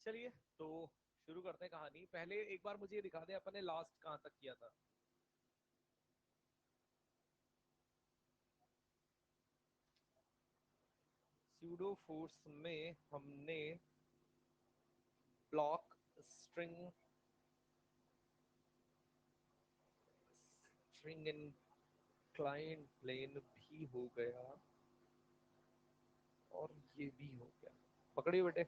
चलिए तो शुरू करते हैं कहानी। पहले एक बार मुझे ये दिखा दे अपन ने लास्ट कहाँ तक किया था। स्यूडो फोर्स में हमने block string string inclined plane भी हो गया और ये भी हो गया। पकड़िए बेटे।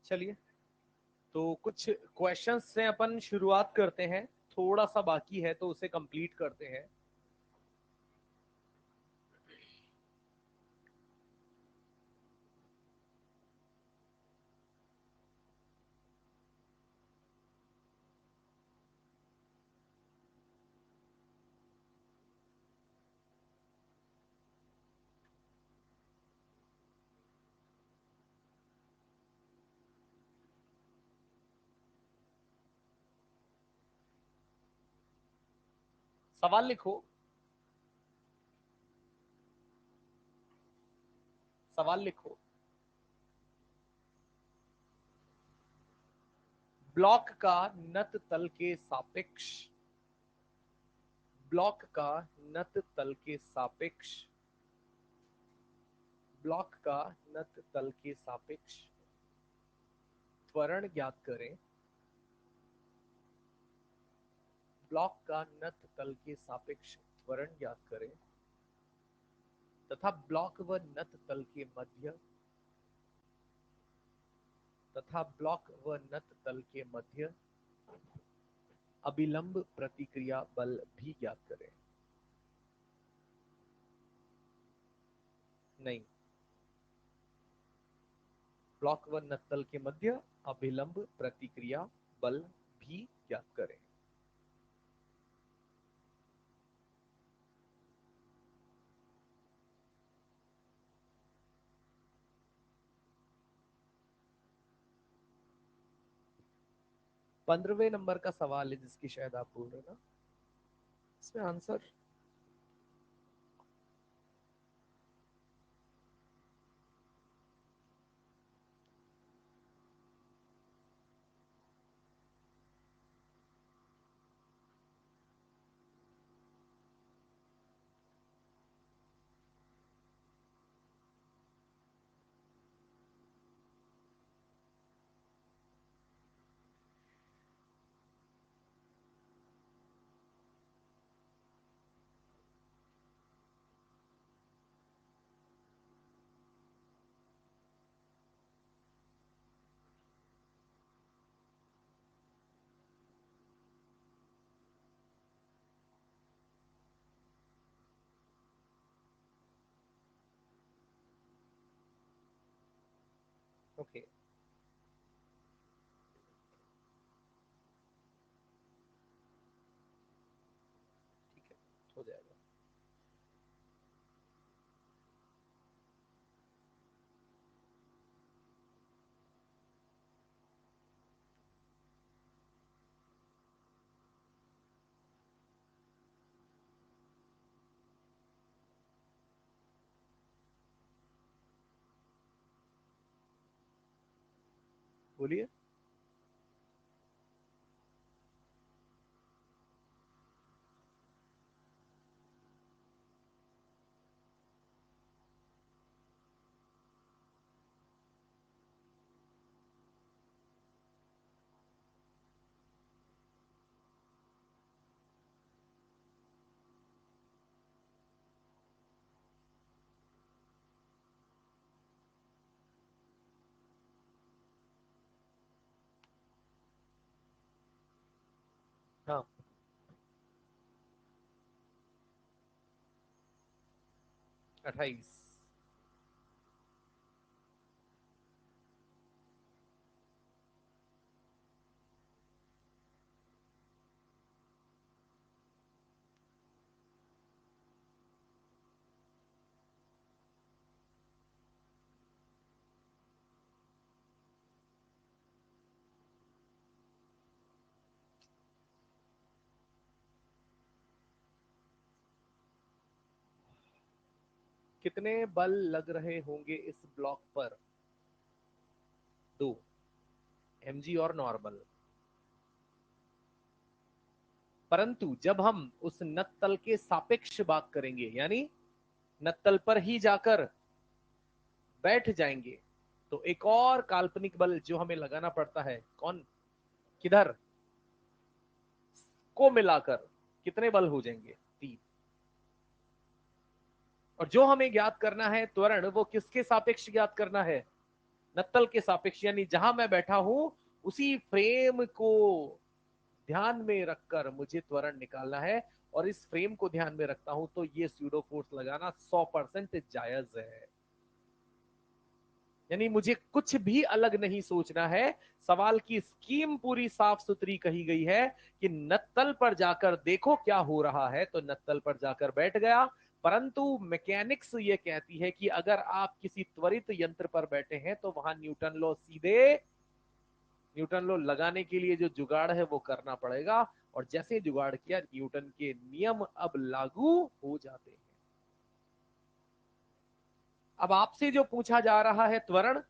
चलिए तो कुछ क्वेश्चंस से अपन शुरुआत करते हैं। थोड़ा सा बाकी है तो उसे कंप्लीट करते हैं। सवाल लिखो। सवाल लिखो। ब्लॉक का नत तल के सापेक्ष ब्लॉक का नत तल के सापेक्ष ब्लॉक का नत तल के सापेक्ष त्वरण ज्ञात करें। ब्लॉक का नत तल के सापेक्ष त्वरण ज्ञात करें तथा ब्लॉक व नत तल के मध्य तथा ब्लॉक व नत तल के मध्य अभिलंब प्रतिक्रिया बल भी ज्ञात करें। नहीं, ब्लॉक व नत तल के मध्य अभिलंब प्रतिक्रिया बल भी ज्ञात करें। 15वें नंबर का सवाल है जिसकी शायद आप बोल रहे हो ना। इसमें आंसर ओके। ठीक है, हो जाएगा। बोलिए। हाँ, 28। कितने बल लग रहे होंगे इस ब्लॉक पर? 2 mg और नॉर्मल। परंतु जब हम उस नत्तल के सापेक्ष बात करेंगे, यानी नत्तल पर ही जाकर बैठ जाएंगे, तो एक और काल्पनिक बल जो हमें लगाना पड़ता है, कौन, किधर को मिलाकर कितने बल हो जाएंगे? 3। और जो हमें ज्ञात करना है त्वरण, वो किसके सापेक्ष ज्ञात करना है? नत्तल के सापेक्ष, यानी जहां मैं बैठा हूं उसी फ्रेम को ध्यान में रखकर मुझे त्वरण निकालना है। और इस फ्रेम को ध्यान में रखता हूं तो ये स्यूडो फोर्स लगाना 100% जायज है। यानी मुझे कुछ भी अलग नहीं सोचना है। सवाल की स्कीम पूरी साफ सुथरी कही गई है कि नत्तल पर जाकर देखो क्या हो रहा है, तो नत्तल पर जाकर बैठ गया। परंतु मैकेनिक्स ये कहती है कि अगर आप किसी त्वरित यंत्र पर बैठे हैं तो वहां न्यूटन लॉ सीधे, न्यूटन लॉ लगाने के लिए जो जुगाड़ है वो करना पड़ेगा। और जैसे जुगाड़ किया, न्यूटन के नियम अब लागू हो जाते हैं। अब आपसे जो पूछा जा रहा है त्वरण,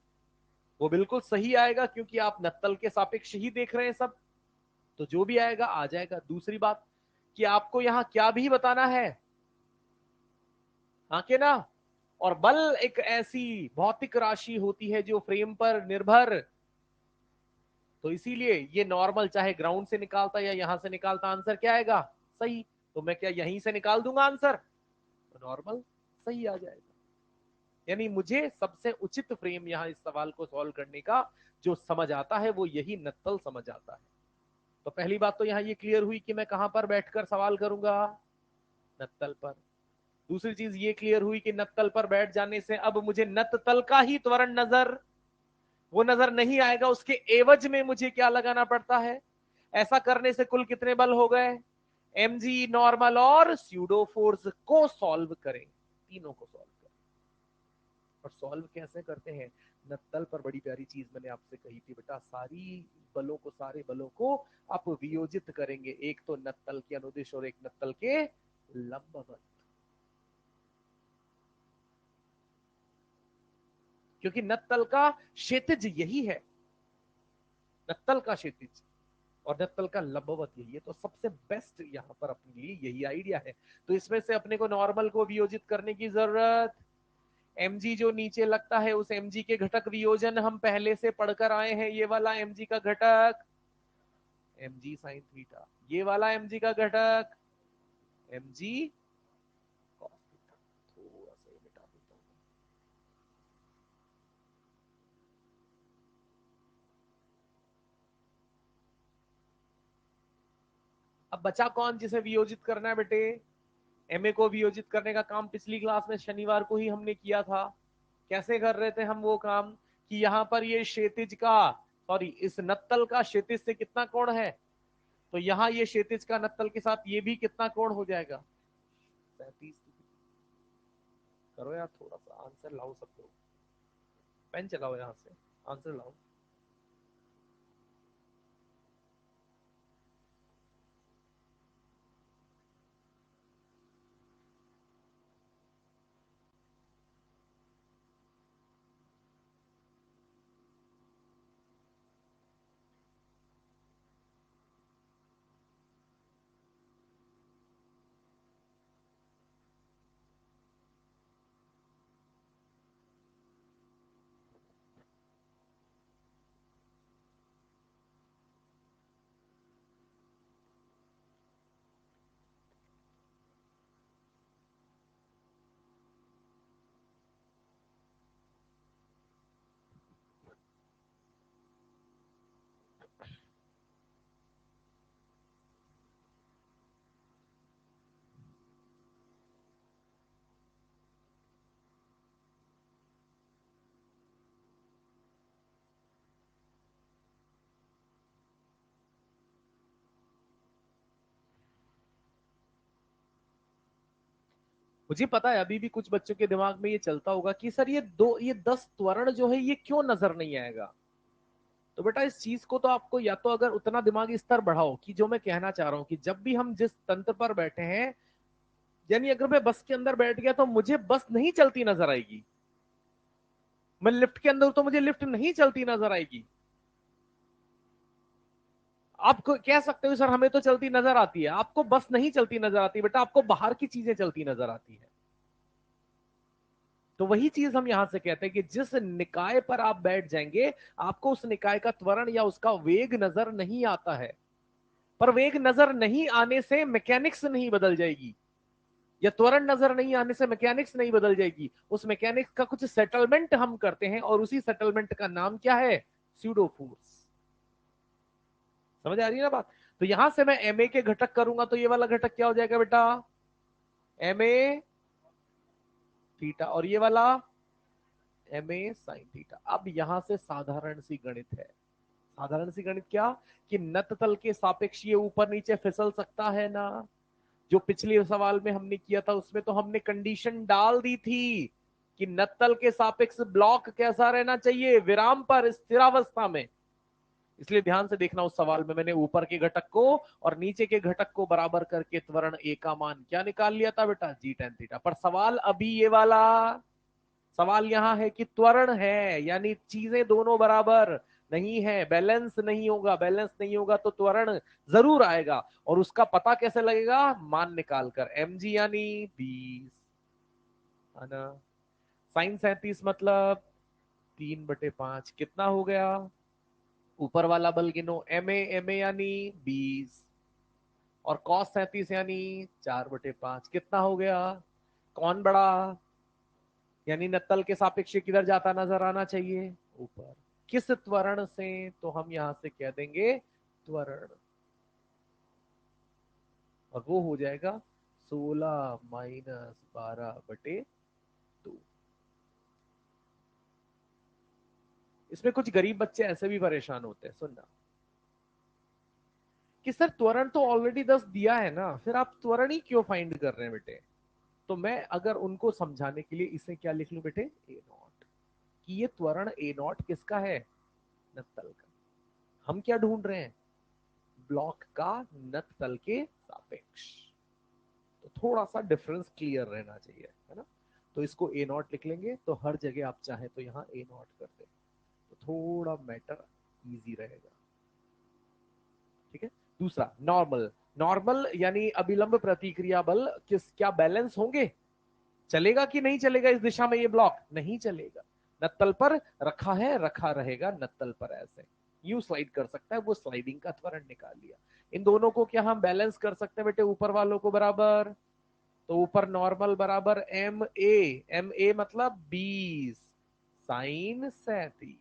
वो बिल्कुल सही आएगा क्योंकि आप नत्तल के सापेक्ष ही देख रहे हैं सब, तो जो भी आएगा आ जाएगा। दूसरी बात कि आपको यहां क्या भी बताना है, हाँ के ना। और बल एक ऐसी भौतिक राशि होती है जो फ्रेम पर निर्भर, तो इसीलिए ये नॉर्मल चाहे ग्राउंड से निकालता या यहां से निकालता, आंसर क्या आएगा? सही। तो मैं क्या यहीं से निकाल दूंगा आंसर, तो नॉर्मल सही आ जाएगा। यानी मुझे सबसे उचित फ्रेम यहां इस सवाल को सॉल्व करने का जो समझ आता है वो यही नत्तल समझ आता है। तो पहली बात तो यहां ये क्लियर हुई कि मैं कहां पर बैठकर सवाल करूंगा, नत्तल पर। दूसरी चीज ये क्लियर हुई कि नत्तल पर बैठ जाने से अब मुझे नत्तल का ही त्वरण नजर, वो नजर नहीं आएगा, उसके एवज में मुझे क्या लगाना पड़ता है। ऐसा करने से कुल कितने बल हो गए? mg, नॉर्मल और स्यूडो फोर्स को सॉल्व करें, तीनों को सॉल्व करें। और सॉल्व कैसे करते हैं? नत्तल पर बड़ी प्यारी चीज मैंने आपसे कही थी बेटा, सारे बलों को आप वियोजित करेंगे, एक तो नत्तल के अनुदिश और एक नत्तल के लंबवत। क्योंकि नत्तल का क्षैतिज यही है, नत्तल का क्षैतिज और नत्तल का लंबवत यही है। तो सबसे बेस्ट यहां पर अपने लिए यही आइडिया है। तो इसमें से अपने को नॉर्मल को वियोजित करने की जरूरत, mg जो नीचे लगता है उस mg के घटक वियोजन हम पहले से पढ़कर आए हैं। ये वाला mg का घटक mg साइन थीटा, ये वाला mg का घटक mg cos थीटा। थोड़ा सा ये मिटा देता हूं। अब बचा कौन जिसे वियोजित करना है बेटे? ma को वियोजित करने का काम पिछली क्लास में शनिवार को ही हमने किया था। कैसे कर रहे थे हम वो काम कि यहां पर ये क्षैतिज का, सॉरी इस नत्तल का क्षैतिज से कितना कोण है, तो यहां ये क्षैतिज का नत्तल के साथ ये भी कितना कोण हो जाएगा? 37। करो यार, थोड़ा सा आंसर लाओ सब लोग, पेन चलाओ यहां से, आंसर लाओ। मुझे पता है अभी भी कुछ बच्चों के दिमाग में ये चलता होगा कि सर ये 10 त्वरण जो है ये क्यों नजर नहीं आएगा। तो बेटा इस चीज को तो आपको या तो अगर उतना दिमागी स्तर बढ़ाओ कि जो मैं कहना चाह रहा हूं कि जब भी हम जिस तंत्र पर बैठे हैं यानी अगर मैं बस के अंदर बैठ गया तो मुझे बस नहीं चलती नजर आएगी, मैं लिफ्ट के अंदर तो मुझे लिफ्ट नहीं चलती नजर आएगी। आप कह सकते हो सर हमें तो चलती नजर आती है, आपको बस नहीं चलती नजर आती बेटा, आपको बाहर की चीजें चलती नजर आती है। तो वही चीज हम यहां से कहते हैं कि जिस निकाय पर आप बैठ जाएंगे आपको उस निकाय का त्वरण या उसका वेग नजर नहीं आता है। पर वेग नजर नहीं आने से मैकेनिक्स नहीं बदल जाएगी, या त्वरण नजर नहीं आने से मैकेनिक्स नहीं बदल जाएगी, उस मैकेनिक्स का कुछ सेटलमेंट हम करते हैं और उसी सेटलमेंट का नाम क्या है, स्यूडो फोर्स। समझ आ रही है ना बात। तो यहां से मैं एम ए के घटक करूंगा तो ये वाला घटक क्या हो जाएगा बेटा, एम ए थीटा, और ये वाला एम ए साइन थीटा। अब यहां से साधारण सी गणित है, साधारण सी गणित क्या, कि नत तल के सापेक्ष ये ऊपर नीचे फिसल सकता है ना। जो पिछले सवाल में हमने किया था उसमें तो हमने कंडीशन डाल दी थी कि नत्तल के सापेक्ष ब्लॉक कैसा रहना चाहिए, विराम पर, स्थिरावस्था में। इसलिए ध्यान से देखना, उस सवाल में मैंने ऊपर के घटक को और नीचे के घटक को बराबर करके त्वरण ए का मान क्या निकाल लिया था बेटा, जी टेन थीटा। पर सवाल अभी ये वाला सवाल यहां है कि त्वरण है, यानी चीजें दोनों बराबर नहीं है, बैलेंस नहीं होगा, बैलेंस नहीं होगा तो त्वरण जरूर आएगा। और उसका पता कैसे लगेगा, मान निकाल कर, एम जी यानी 20 है ना, साइन 37 मतलब 3/5 कितना हो गया, ऊपर वाला बल गिनो, एम ए यानी 20, और कॉस 37 यानी 4/5 कितना हो गया, कौन बड़ा, यानी नत्तल के सापेक्ष किधर जाता नजर आना चाहिए, ऊपर। किस त्वरण से, तो हम यहां से कह देंगे त्वरण, और वो हो जाएगा 16 - 12/2। इसमें कुछ गरीब बच्चे ऐसे भी परेशान होते हैं, सुनना, कि सर त्वरण तो ऑलरेडी 10 दिया है ना, फिर आप त्वरण ही क्यों फाइंड कर रहे हैं बेटे। तो मैं अगर उनको समझाने के लिए इसे क्या लिख लूं बेटे, ए नॉट, कि ये त्वरण ए नॉट किसका है, नत्तल का। हम क्या ढूंढ रहे हैं, ब्लॉक का नत्तल के सापेक्ष। तो थोड़ा सा डिफरेंस क्लियर रहना चाहिए, है ना। तो इसको ए नॉट लिख लेंगे, तो हर जगह आप चाहें तो यहाँ ए नॉट कर दें, तो थोड़ा मैटर इजी रहेगा। ठीक है। दूसरा नॉर्मल, नॉर्मल यानी अभिलंब प्रतिक्रिया बल किस, क्या बैलेंस होंगे, चलेगा कि नहीं चलेगा इस दिशा में, ये ब्लॉक नहीं चलेगा, नत्तल पर रखा है, रखा रहेगा नत्तल पर, ऐसे यू स्लाइड कर सकता है, वो स्लाइडिंग का त्वरण निकाल लिया। इन दोनों को क्या हम बैलेंस कर सकते हैं बेटे, ऊपर वालों को बराबर, तो ऊपर नॉर्मल बराबर एम ए मतलब 20 साइन 37,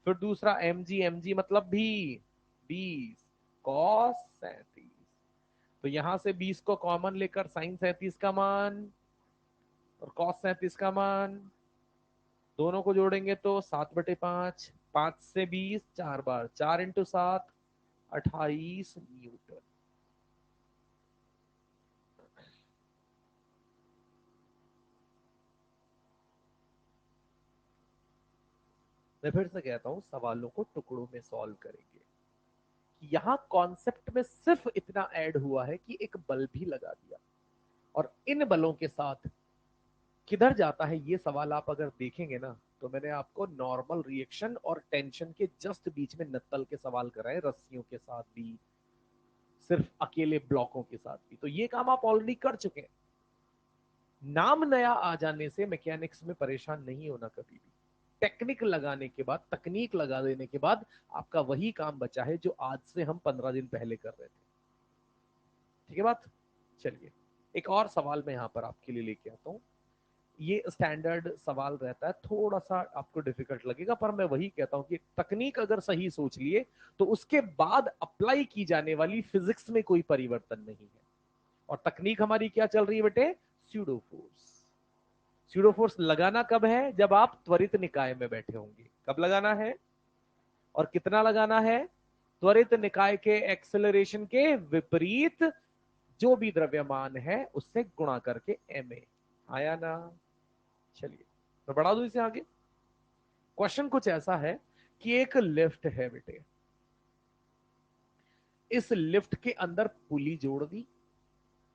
फिर दूसरा एम जी मतलब भी 20 कॉस 37। तो यहां से 20 को कॉमन लेकर साइन 37 का मान और कॉस 37 का मान दोनों को जोड़ेंगे तो 7/5, 5 से 20 4 बार, 4 × 7 28 न्यूटन। मैं फिर से कहता हूं, सवालों को टुकड़ों में सॉल्व करेंगे। यहां कॉन्सेप्ट में सिर्फ इतना ऐड हुआ है कि एक बल भी लगा दिया, और इन बलों के साथ किधर जाता है ये सवाल आप अगर देखेंगे ना, तो मैंने आपको नॉर्मल रिएक्शन और टेंशन के जस्ट बीच में नत्तल के सवाल कराए, रस्सियों के साथ भी, सिर्फ अकेले ब्लॉकों के साथ भी। तो ये काम आप ऑलरेडी कर चुके हैं। नाम नया आ जाने से मैकेनिक्स में परेशान नहीं होना कभी भी। टेक्निक लगाने के बाद, तकनीक लगा देने के बाद आपका वही काम बचा है जो आज से हम 15 दिन पहले कर रहे थे। ठीक है बात। चलिए एक और सवाल मैं यहां पर आपके लिए लेके आता हूं। ये स्टैंडर्ड सवाल रहता है, थोड़ा सा आपको डिफिकल्ट लगेगा, पर मैं वही कहता हूं कि तकनीक अगर सही सोच लिए तो उसके बाद अप्लाई की जाने वाली फिजिक्स में कोई परिवर्तन नहीं है। और तकनीक हमारी क्या चल रही है बेटे, स्यूडो फोर्स। स्यूडो फोर्स लगाना कब है, जब आप त्वरित निकाय में बैठे होंगे, कब लगाना है और कितना लगाना है, त्वरित निकाय के एक्सेलरेशन के विपरीत जो भी द्रव्यमान है उससे गुणा करके एम ए। आया ना। चलिए मैं बढ़ा दूं इसे आगे। क्वेश्चन कुछ ऐसा है कि एक लिफ्ट है बेटे, इस लिफ्ट के अंदर पुली जोड़ दी,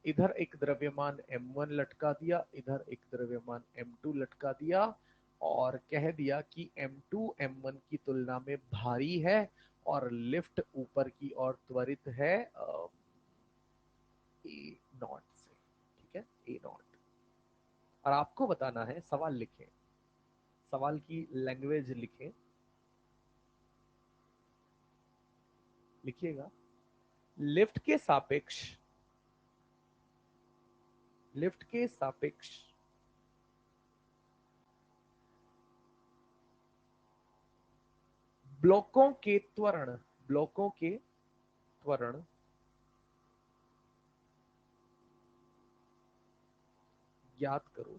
इधर एक द्रव्यमान m1 लटका दिया, इधर एक द्रव्यमान m2 लटका दिया, और कह दिया कि m2 m1 की तुलना में भारी है और लिफ्ट ऊपर की ओर त्वरित है ए नॉट से। ठीक है, ए नॉट। और आपको बताना है, सवाल लिखें, सवाल की लैंग्वेज लिखें, लिखिएगा। लिफ्ट के सापेक्ष, लिफ्ट के सापेक्ष ब्लॉकों के त्वरण, ब्लॉकों के त्वरण ज्ञात करो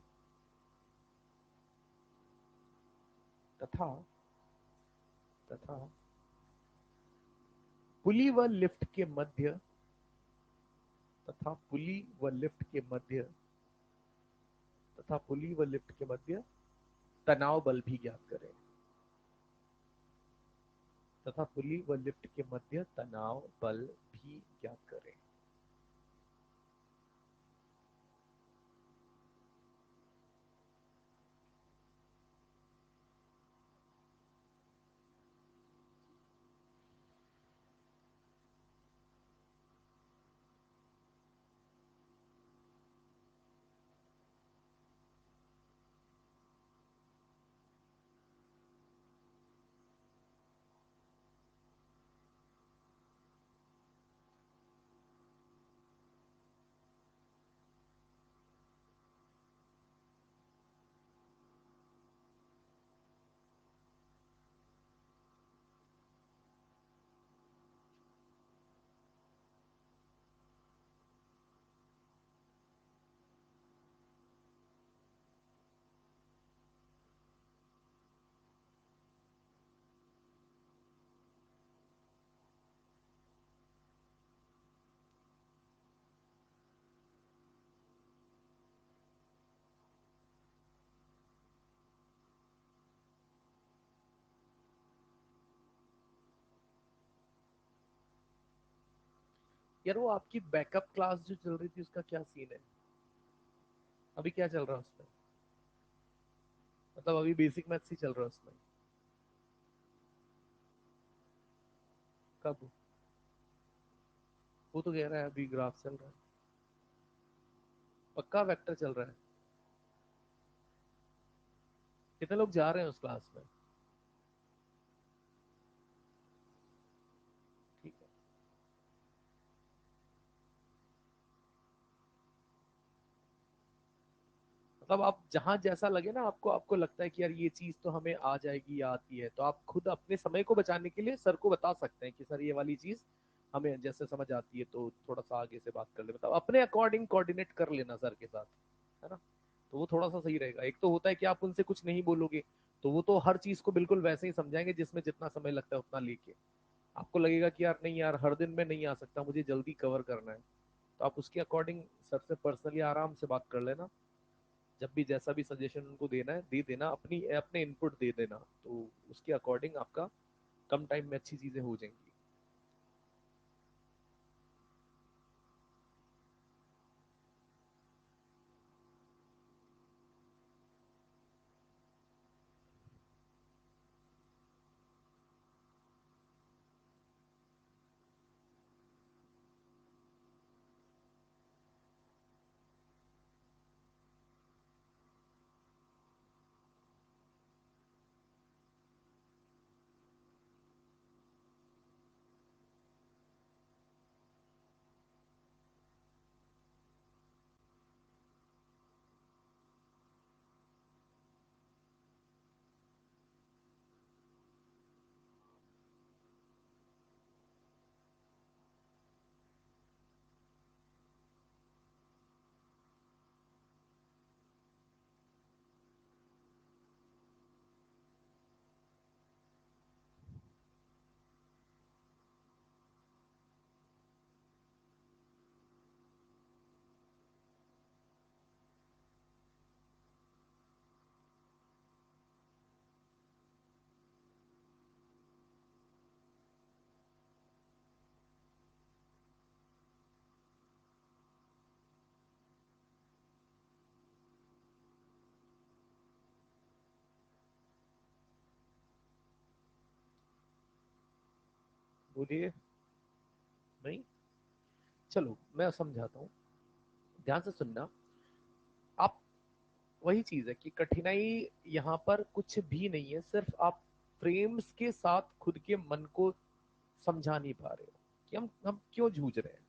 तथा तथा पुली व लिफ्ट के मध्य, तथा पुली व लिफ्ट के मध्य, तथा पुली व लिफ्ट के मध्य तनाव बल भी ज्ञात करें, तथा पुली व लिफ्ट के मध्य तनाव बल भी ज्ञात करें। यार वो आपकी बैकअप क्लास जो चल रही थी उसका क्या सीन है? अभी क्या चल रहा है उसमें? मतलब अभी बेसिक मैथ्स ही चल रहा है उसमें? कब? वो तो कह रहा है अभी ग्राफ चल रहा है। पक्का वेक्टर चल रहा है? कितने लोग जा रहे हैं उस क्लास में? ठीक है। मतलब आप जहां जैसा लगे ना आपको, आपको लगता है कि यार ये चीज तो हमें आ जाएगी या आती है, तो आप खुद अपने समय को बचाने के लिए सर को बता सकते हैं कि सर ये वाली चीज हमें जैसे समझ आती है तो थोड़ा सा आगे से बात कर ले, मतलब अपने अकॉर्डिंग कोऑर्डिनेट कर लेना सर के साथ, है ना? तो वो थोड़ा सा सही रहेगा। एक तो होता है कि आप उनसे कुछ नहीं बोलोगे तो वो तो हर चीज को बिल्कुल वैसे ही समझाएंगे जिसमें जितना समय लगता है उतना लेके। आपको लगेगा कि यार नहीं यार, हर दिन में नहीं आ सकता, मुझे जल्दी कवर करना है, तो आप उसके अकॉर्डिंग सर से पर्सनली आराम से बात कर लेना। जब भी जैसा भी सजेशन उनको देना है दे देना, अपनी अपने इनपुट दे देना, तो उसके अकॉर्डिंग आपका कम टाइम में अच्छी चीजें हो जाएंगी। बोलिए। नहीं, चलो मैं समझाता हूँ, ध्यान से सुनना आप। वही चीज है कि कठिनाई यहाँ पर कुछ भी नहीं है, सिर्फ आप फ्रेम्स के साथ खुद के मन को समझा नहीं पा रहे हो कि हम क्यों जूझ रहे हैं,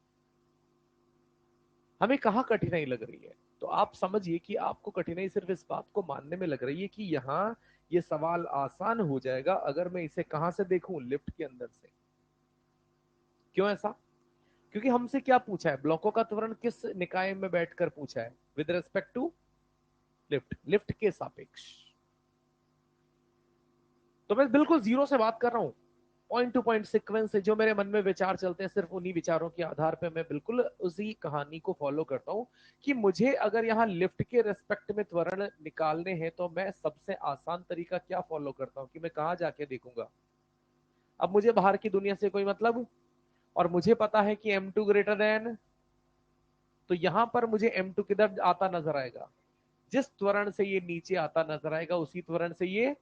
हमें कहाँ कठिनाई लग रही है। तो आप समझिए कि आपको कठिनाई सिर्फ इस बात को मानने में लग रही है कि यहाँ ये सवाल आसान हो जाएगा अगर मैं इसे कहां से देखूं, लिफ्ट के अंदर से। क्यों ऐसा? क्योंकि हमसे क्या पूछा है, ब्लॉकों का त्वरण किस निकाय में बैठकर पूछा है, with respect to lift, lift के सापेक्ष। तो मैं बिल्कुल जीरो से बात कर रहा हूं, पॉइंट टू पॉइंट सीक्वेंस से जो मेरे मन में विचार चलते हैं, सिर्फ उन्हीं विचारों के आधार पे मैं बिल्कुल उसी कहानी को फॉलो करता हूं कि मुझे अगर यहाँ लिफ्ट के रेस्पेक्ट में त्वरण निकालने हैं तो मैं सबसे आसान तरीका क्या फॉलो करता हूं कि मैं कहां जाके देखूंगा। अब मुझे बाहर की दुनिया से कोई मतलब, और मुझे पता है कि M2 ग्रेटर देन, तो यहां पर मुझे M2 किधर आता नजर आएगा, जिस त्वरण से ये नीचे आता नजर आएगा उसी त्वरण से ये,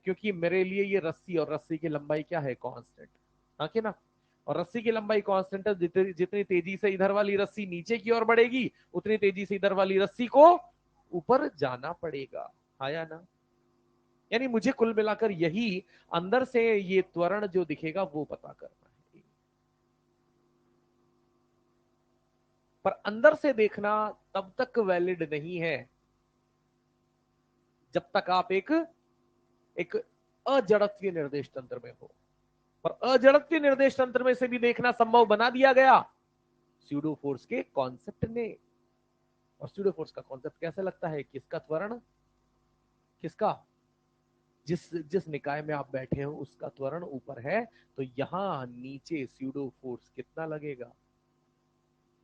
क्योंकि मेरे लिए ये रस्सी, और रस्सी की लंबाई क्या है, कांस्टेंट। हाँ कि ना? और रस्सी की लंबाई कांस्टेंट है, जितनी जितनी तेजी से इधर वाली रस्सी नीचे की ओर बढ़ेगी उतनी तेजी से इधर वाली रस्सी को ऊपर जाना पड़ेगा। हाँ या ना? यानी मुझे कुल मिलाकर यही अंदर से ये त्वरण जो दिखेगा वो पता करना है। पर अंदर से देखना तब तक वैलिड नहीं है जब तक आप एक एक अजड़त्वीय निर्देश तंत्र में हो। पर अजड़त्वीय निर्देश तंत्र में से भी देखना संभव बना दिया गया स्यूडो फोर्स के कॉन्सेप्ट ने। और स्यूडो फोर्स का कॉन्सेप्ट कैसे लगता है, किसका त्वरण, किसका, जिस जिस निकाय में आप बैठे हो उसका त्वरण ऊपर है, तो यहां नीचे स्यूडो फोर्स कितना लगेगा,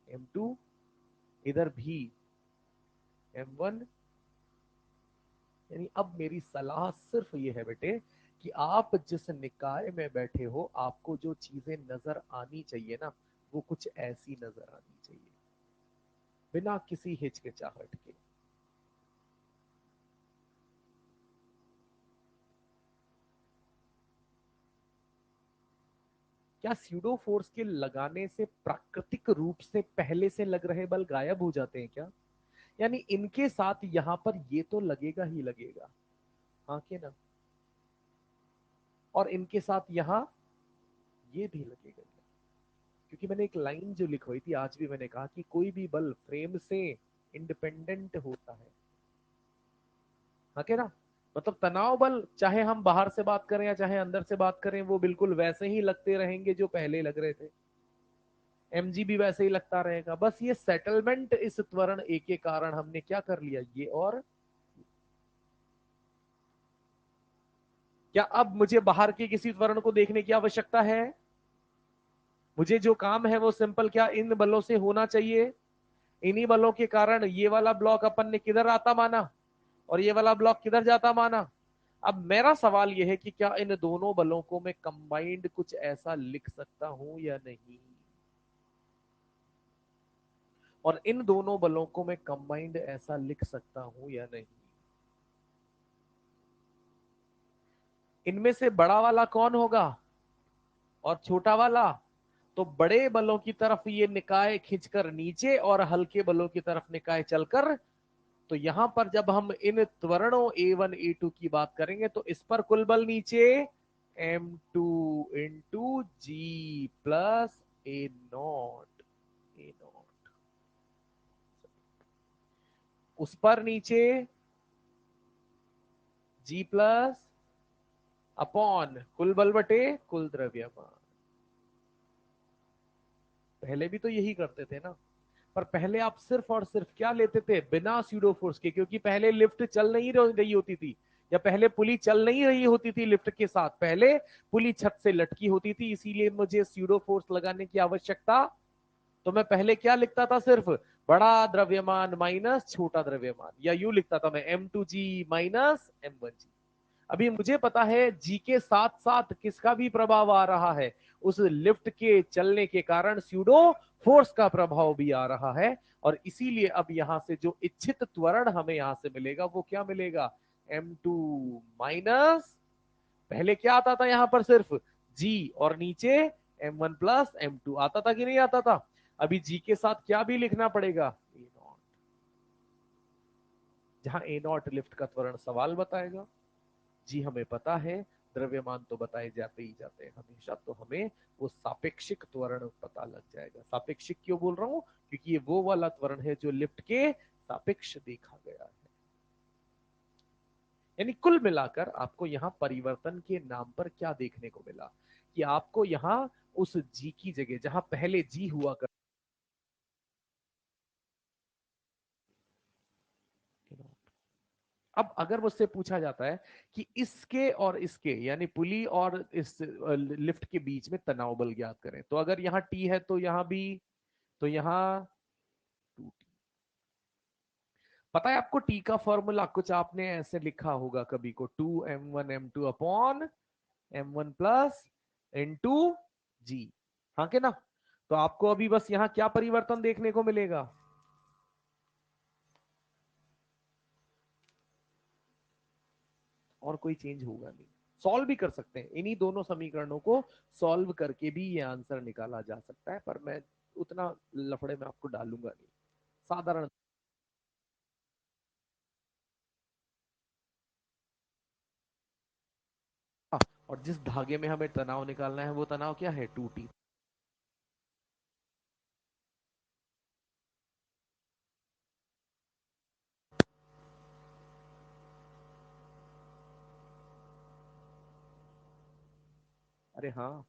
M2, इधर भी M1। यानी अब मेरी सलाह सिर्फ ये है बेटे कि आप जिस निकाय में बैठे हो आपको जो चीजें नजर आनी चाहिए ना, वो कुछ ऐसी नजर आनी चाहिए, बिना किसी हिचकिचाहट के। क्या स्यूडो फोर्स के लगाने से प्राकृतिक रूप से पहले से लग रहे बल गायब हो जाते हैं क्या? यानी इनके साथ यहां पर ये तो लगेगा ही लगेगा, हाँ के ना? और इनके साथ यहां ये भी लगेगा, क्योंकि मैंने एक लाइन जो लिखवाई थी आज भी मैंने कहा कि कोई भी बल फ्रेम से इंडिपेंडेंट होता है, हाँ के ना? मतलब तनाव बल चाहे हम बाहर से बात करें या चाहे अंदर से बात करें वो बिल्कुल वैसे ही लगते रहेंगे जो पहले लग रहे थे, mg भी वैसे ही लगता रहेगा, बस ये सेटलमेंट इस त्वरण ए के कारण हमने क्या कर लिया, ये। और क्या अब मुझे बाहर के किसी त्वरण को देखने की आवश्यकता है? मुझे जो काम है वो सिंपल क्या इन बलों से होना चाहिए, इन्हीं बलों के कारण ये वाला ब्लॉक अपन ने किधर आता माना और ये वाला ब्लॉक किधर जाता माना। अब मेरा सवाल यह है कि क्या इन दोनों बलों को मैं कंबाइंड कुछ ऐसा लिख सकता हूं या नहीं, और इन दोनों बलों को मैं कंबाइंड ऐसा लिख सकता हूं या नहीं। इनमें से बड़ा वाला कौन होगा और छोटा वाला? तो बड़े बलों की तरफ ये निकाय खींचकर नीचे और हल्के बलों की तरफ निकाय चलकर, तो यहां पर जब हम इन त्वरणों A1 A2 की बात करेंगे तो इस पर कुल बल नीचे M2 इंटू जी प्लस A0, उस पर नीचे G प्लस अपॉन कुल बल बटे कुल द्रव्यमान। पहले भी तो यही करते थे ना, पर पहले आप सिर्फ और सिर्फ क्या लेते थे, बिना स्यूडो फोर्स के, क्योंकि पहले लिफ्ट चल नहीं रही होती थी, या पहले पुली चल नहीं रही होती थी लिफ्ट के साथ, पहले पुली छत से लटकी होती थी, इसीलिए मुझे स्यूडो फोर्स लगाने की आवश्यकता। तो मैं पहले क्या लिखता था, सिर्फ बड़ा द्रव्यमान माइनस छोटा द्रव्यमान, या यूं लिखता था मैं M2G माइनस M1G। अभी मुझे पता है जी के साथ साथ किसका भी प्रभाव आ रहा है, उस लिफ्ट के चलने के कारण स्यूडो फोर्स का प्रभाव भी आ रहा है, और इसीलिए अब यहां से जो इच्छित त्वरण हमें यहां से मिलेगा वो क्या मिलेगा, M2 माइनस, पहले क्या आता था यहां पर सिर्फ G और नीचे m1 + m2 आता था कि नहीं आता था? अभी जी के साथ क्या भी लिखना पड़ेगा, ए नॉट, जहां ए नॉट लिफ्ट का त्वरण सवाल बताएगा। जी हमें पता है, द्रव्यमान तो बताए जाते ही जाते हैं हमेशा, तो हमें वो सापेक्षिक त्वरण पता लग जाएगा। सापेक्षिक क्यों बोल रहा हूं? क्योंकि ये वो वाला त्वरण है जो लिफ्ट के सापेक्ष देखा गया है। यानी कुल मिलाकर आपको यहां परिवर्तन के नाम पर क्या देखने को मिला, कि आपको यहां उस जी की जगह जहां पहले जी हुआ कर, अब अगर मुझसे पूछा जाता है कि इसके और इसके यानी पुली और इस लिफ्ट के बीच में तनाव बल ज्ञात करें, तो अगर यहाँ टी है तो यहां भी, तो यहां 2T। पता है आपको टी का फॉर्मूला कुछ आपने ऐसे लिखा होगा कभी को, 2m1m2 upon m1 + n2 g, हाँ के ना? तो आपको अभी बस यहां क्या परिवर्तन देखने को मिलेगा? और कोई चेंज होगा नहीं। सॉल्व भी कर सकते हैं इन्हीं दोनों समीकरणों को, सॉल्व करके भी ये आंसर निकाला जा सकता है, पर मैं उतना लफड़े में आपको डालूंगा नहीं, साधारण। और जिस धागे में हमें तनाव निकालना है वो तनाव क्या है, 2T। अरे हाँ,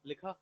लिखा।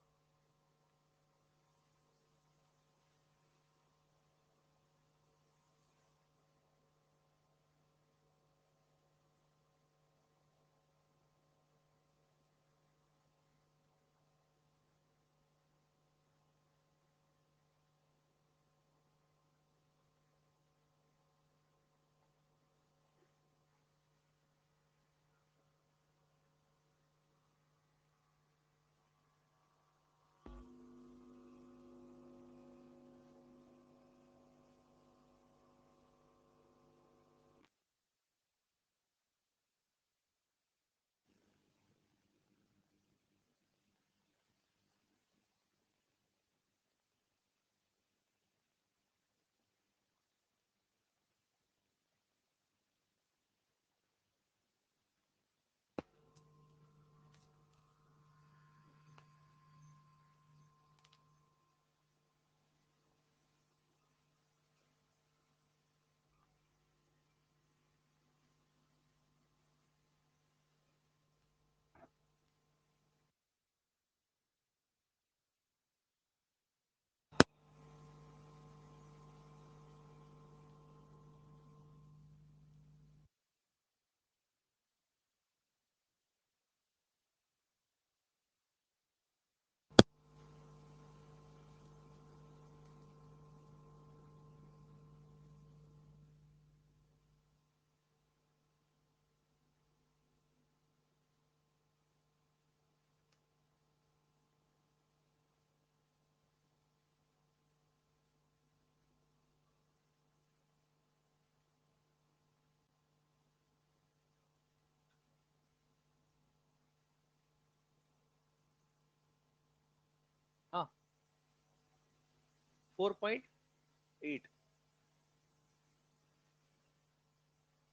4.8।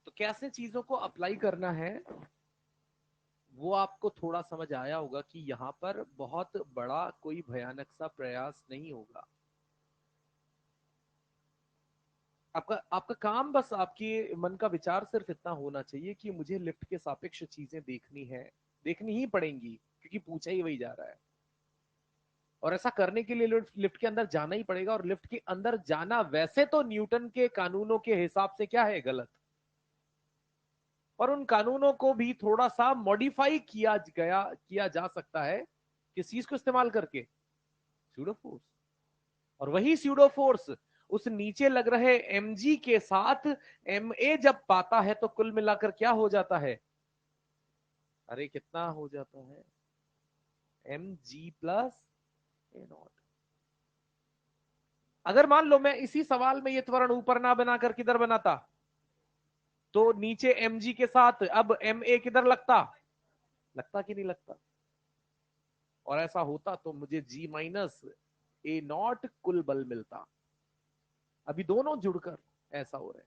तो कैसे चीजों को अप्लाई करना है वो आपको थोड़ा समझ आया होगा कि यहां पर बहुत बड़ा कोई भयानक सा प्रयास नहीं होगा। आपका आपका काम बस आपके मन का विचार सिर्फ इतना होना चाहिए कि मुझे लिफ्ट के सापेक्ष चीजें देखनी है, देखनी ही पड़ेंगी क्योंकि पूछा ही वही जा रहा है। और ऐसा करने के लिए लिफ्ट लिफ्ट के अंदर जाना ही पड़ेगा। और लिफ्ट के अंदर जाना वैसे तो न्यूटन के कानूनों के हिसाब से क्या है, गलत। पर उन कानूनों को भी थोड़ा सा मॉडिफाई किया जा सकता है। किस चीज को इस्तेमाल करके? Pseudo force. और वही स्यूडो फोर्स उस नीचे लग रहे mg के साथ ma जब पाता है तो कुल मिलाकर क्या हो जाता है? अरे कितना हो जाता है? mg plus A not. अगर मान लो मैं इसी सवाल में ये त्वरण ऊपर ना बनाकर किधर बनाता, तो नीचे mg के साथ अब ma किधर लगता? लगता कि नहीं लगता? और ऐसा होता तो मुझे g माइनस ए नॉट कुल बल मिलता। अभी दोनों जुड़कर ऐसा हो रहा है।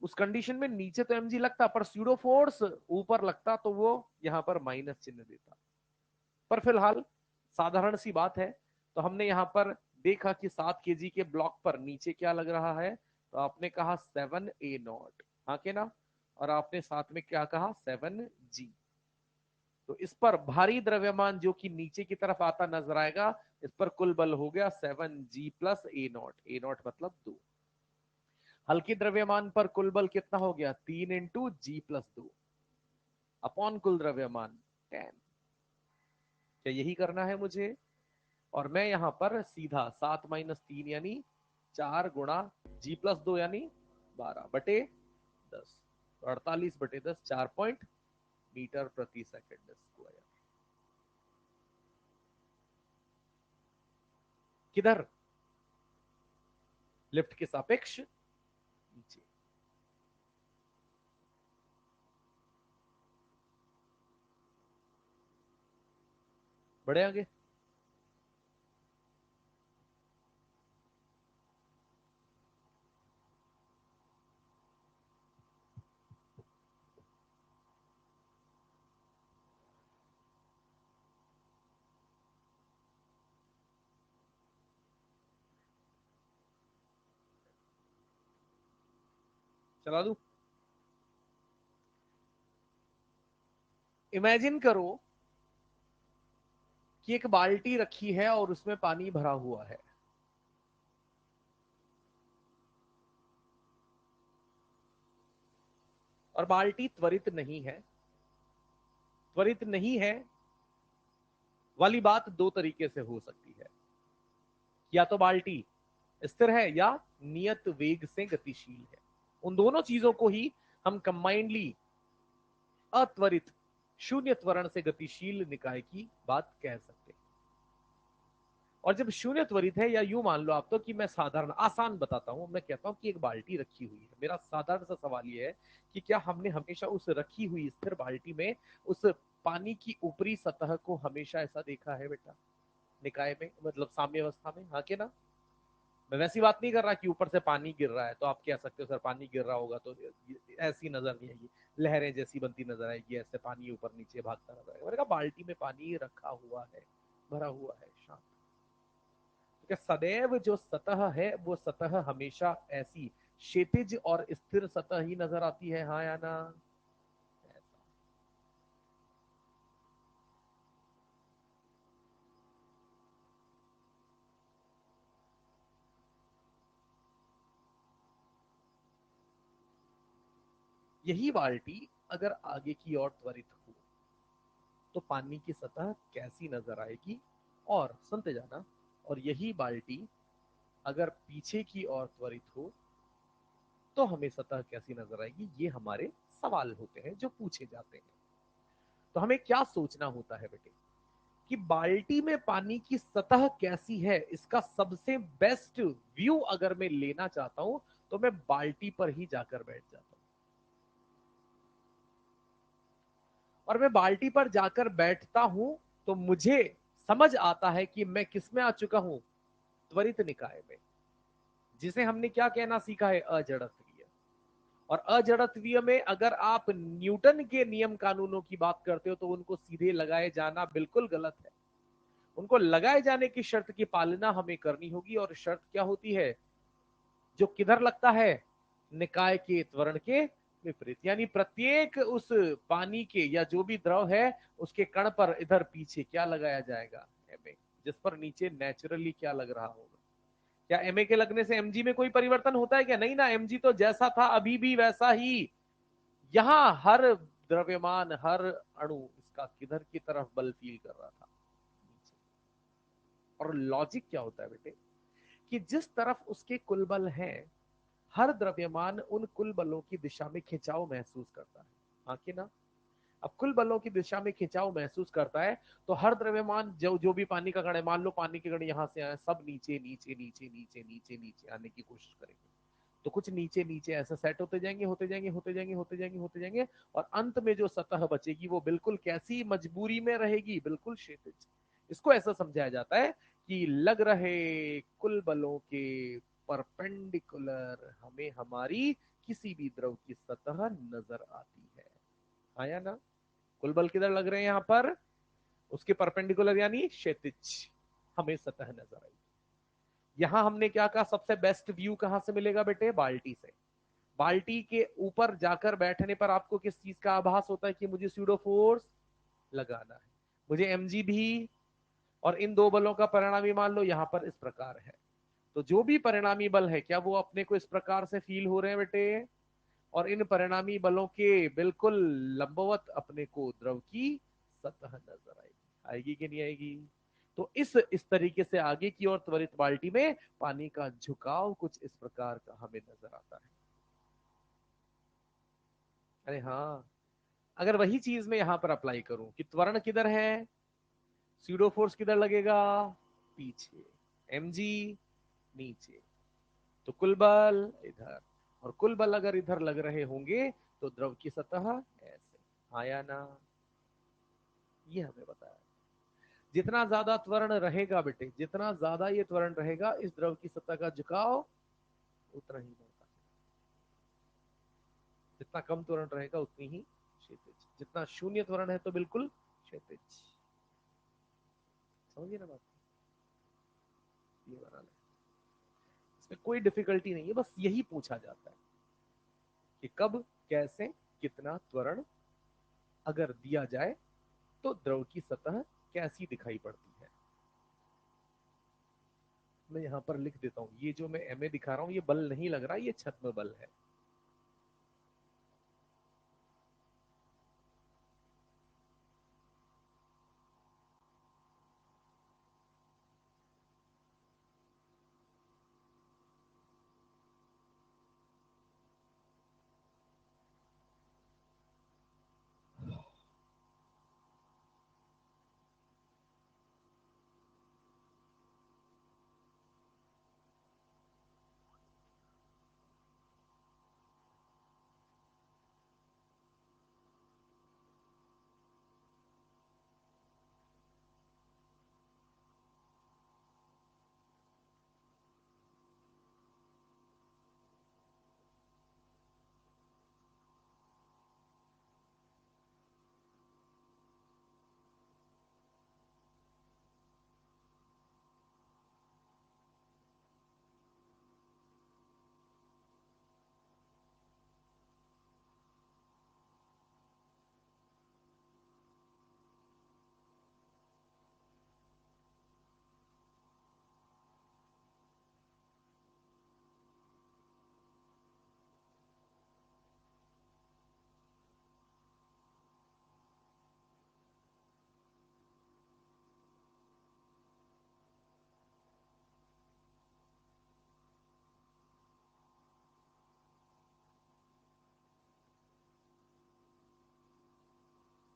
उस कंडीशन में नीचे तो mg लगता पर स्यूडो फोर्स ऊपर लगता तो वो यहां पर माइनस चिन्ह देता। पर फिलहाल साधारण सी बात है। तो हमने यहां पर देखा कि 7 kg के ब्लॉक पर नीचे क्या लग रहा है, तो आपने कहा 7a0, हाँ के ना? और आपने साथ में क्या कहा? 7g। तो इस पर भारी द्रव्यमान जो कि नीचे की तरफ आता नजर आएगा, इस पर कुल बल हो गया 7g प्लस a0 मतलब 2। हल्के द्रव्यमान पर कुल बल कितना हो गया? 3 × g+2 अपॉन कुल द्रव्यमान 10। क्या यही करना है मुझे? और मैं यहां पर सीधा 7 - 3 यानी 4 × g+2 यानी 12/10, 48/10, 4 मीटर प्रति सेकंड स्क्वायर। किधर? लिफ्ट के सापेक्ष नीचे। बढ़े आगे। चला दू। इमेजिन करो कि एक बाल्टी रखी है और उसमें पानी भरा हुआ है। और बाल्टी त्वरित नहीं है। त्वरित नहीं है वाली बात दो तरीके से हो सकती है। या तो बाल्टी स्थिर है या नियत वेग से गतिशील है। उन दोनों चीजों को ही हम कंबाइंडली अत्वरित शून्य त्वरण से गतिशील निकाय की बात कह सकते हैं। और जब शून्य त्वरित है, या यूं मान लो आप तो कि मैं साधारण आसान बताता हूं, मैं कहता हूं कि एक बाल्टी रखी हुई है। मेरा साधारण सा सवाल यह है कि क्या हमने हमेशा उस रखी हुई स्थिर बाल्टी में उस पानी की ऊपरी सतह को हमेशा ऐसा देखा है बेटा, निकाय में, मतलब साम्य अवस्था में, हाँ के ना? मैं वैसी बात नहीं कर रहा कि ऊपर से पानी गिर रहा है तो आप कह सकते हो सर पानी गिर रहा होगा तो ऐसी नजर नहीं आएगी, लहरें जैसी बनती नजर आएगी, ऐसे पानी ऊपर नीचे भागता नजर आएगा। मैंने कहा बाल्टी में पानी रखा हुआ है, भरा हुआ है, शांत। तो क्या सदैव जो सतह है वो सतह हमेशा ऐसी क्षैतिज और स्थिर सतह ही नजर आती है, हाँ या ना? यही बाल्टी अगर आगे की ओर त्वरित हो तो पानी की सतह कैसी नजर आएगी? और सुनते जाना। और यही बाल्टी अगर पीछे की ओर त्वरित हो तो हमें सतह कैसी नजर आएगी? ये हमारे सवाल होते हैं जो पूछे जाते हैं। तो हमें क्या सोचना होता है बेटे कि बाल्टी में पानी की सतह कैसी है, इसका सबसे बेस्ट व्यू अगर मैं लेना चाहता हूं तो मैं बाल्टी पर ही जाकर बैठ जाता हूं। और मैं बाल्टी पर जाकर बैठता हूं तो मुझे समझ आता है कि मैं किस में आ चुका हूं? त्वरित निकाय में। जिसे हमने क्या कहना सीखा है, अजड़त्वीय। और अजड़त्वीय में अगर आप न्यूटन के नियम कानूनों की बात करते हो तो उनको सीधे लगाए जाना बिल्कुल गलत है। उनको लगाए जाने की शर्त की पालना हमें करनी होगी, और शर्त क्या होती है, जो किधर लगता है, निकाय के त्वरण के विपरीत। यानी प्रत्येक उस पानी के या जो भी द्रव है उसके कण पर इधर पीछे क्या लगाया जाएगा, एम ए, जिस पर नीचे नेचुरली क्या लग रहा होगा। क्या एम ए के लगने से एमजी में कोई परिवर्तन होता है क्या? नहीं ना, एमजी तो जैसा था अभी भी वैसा ही। यहां हर द्रव्यमान, हर अणु इसका किधर की तरफ बल फील कर रहा था, और लॉजिक क्या होता है बेटे, कि जिस तरफ उसके कुल बल हैं, हर द्रव्यमान उन कुल बलों की दिशा में खिंचाव महसूस करता है। हाँ कि ना? अब कुल बलों की दिशा में खिंचाव महसूस करता है, तो हर द्रव्यमान जो जो भी पानी का कण है, मान लो पानी के कण यहां से आए, सब नीचे नीचे नीचे नीचे नीचे नीचे आने की कोशिश करेंगे। तो कुछ नीचे नीचे ऐसा सेट होते जाएंगे, होते जाएंगे, होते जाएंगे, होते जाएंगे, होते जाएंगे, और अंत में जो सतह बचेगी वो बिल्कुल कैसी मजबूरी में रहेगी, बिल्कुल क्षैतिज। इसको ऐसा समझाया जाता है कि लग रहे कुल बलों के परपेंडिकुलर हमें हमारी किसी भी द्रव की सतह नजर आती है। आया ना? कुल बल किधर लग रहे हैं, यहां पर उसके परपेंडिकुलर यानी क्षैतिज हमें सतह नजर आई। यहां हमने क्या कहा, सबसे बेस्ट व्यू कहां से मिलेगा बेटे, बाल्टी से। बाल्टी के ऊपर जाकर बैठने पर आपको किस चीज का आभास होता है कि मुझे स्यूडो फोर्स लगाना है, मुझे एमजी भी, और इन दो बलों का परिणामी मान लो यहां पर इस प्रकार है। तो जो भी परिणामी बल है, क्या वो अपने को इस प्रकार से फील हो रहे हैं बेटे? और इन परिणामी बलों के बिल्कुल लंबवत अपने को द्रव की सतह नजर आएगी, आएगी कि नहीं आएगी? तो इस तरीके से आगे की ओर त्वरित बाल्टी में पानी का झुकाव कुछ इस प्रकार का हमें नजर आता है। अरे हाँ, अगर वही चीज मैं यहां पर अप्लाई करूं कि त्वरण किधर है, स्यूडो फोर्स किधर लगेगा, पीछे, एमजी नीचे, तो कुल बल इधर, और कुल बल अगर इधर लग रहे होंगे तो द्रव की सतह ऐसे। आया ना? ये हमें बताया। जितना ज्यादा त्वरण रहेगा बेटे, जितना ज्यादा ये त्वरण रहेगा, इस द्रव की सतह का झुकाव उतना ही बढ़ता है। जितना कम त्वरण रहेगा उतनी ही क्षैतिज, जितना शून्य त्वरण है तो बिल्कुल क्षैतिज। समझिए ना बात, ये बना ले, इसमें कोई डिफिकल्टी नहीं है, बस यही पूछा जाता है कि कब, कैसे, कितना त्वरण अगर दिया जाए तो द्रव की सतह कैसी दिखाई पड़ती है। मैं यहां पर लिख देता हूं, ये जो मैं एमए दिखा रहा हूं ये बल नहीं लग रहा, ये छद्म बल है।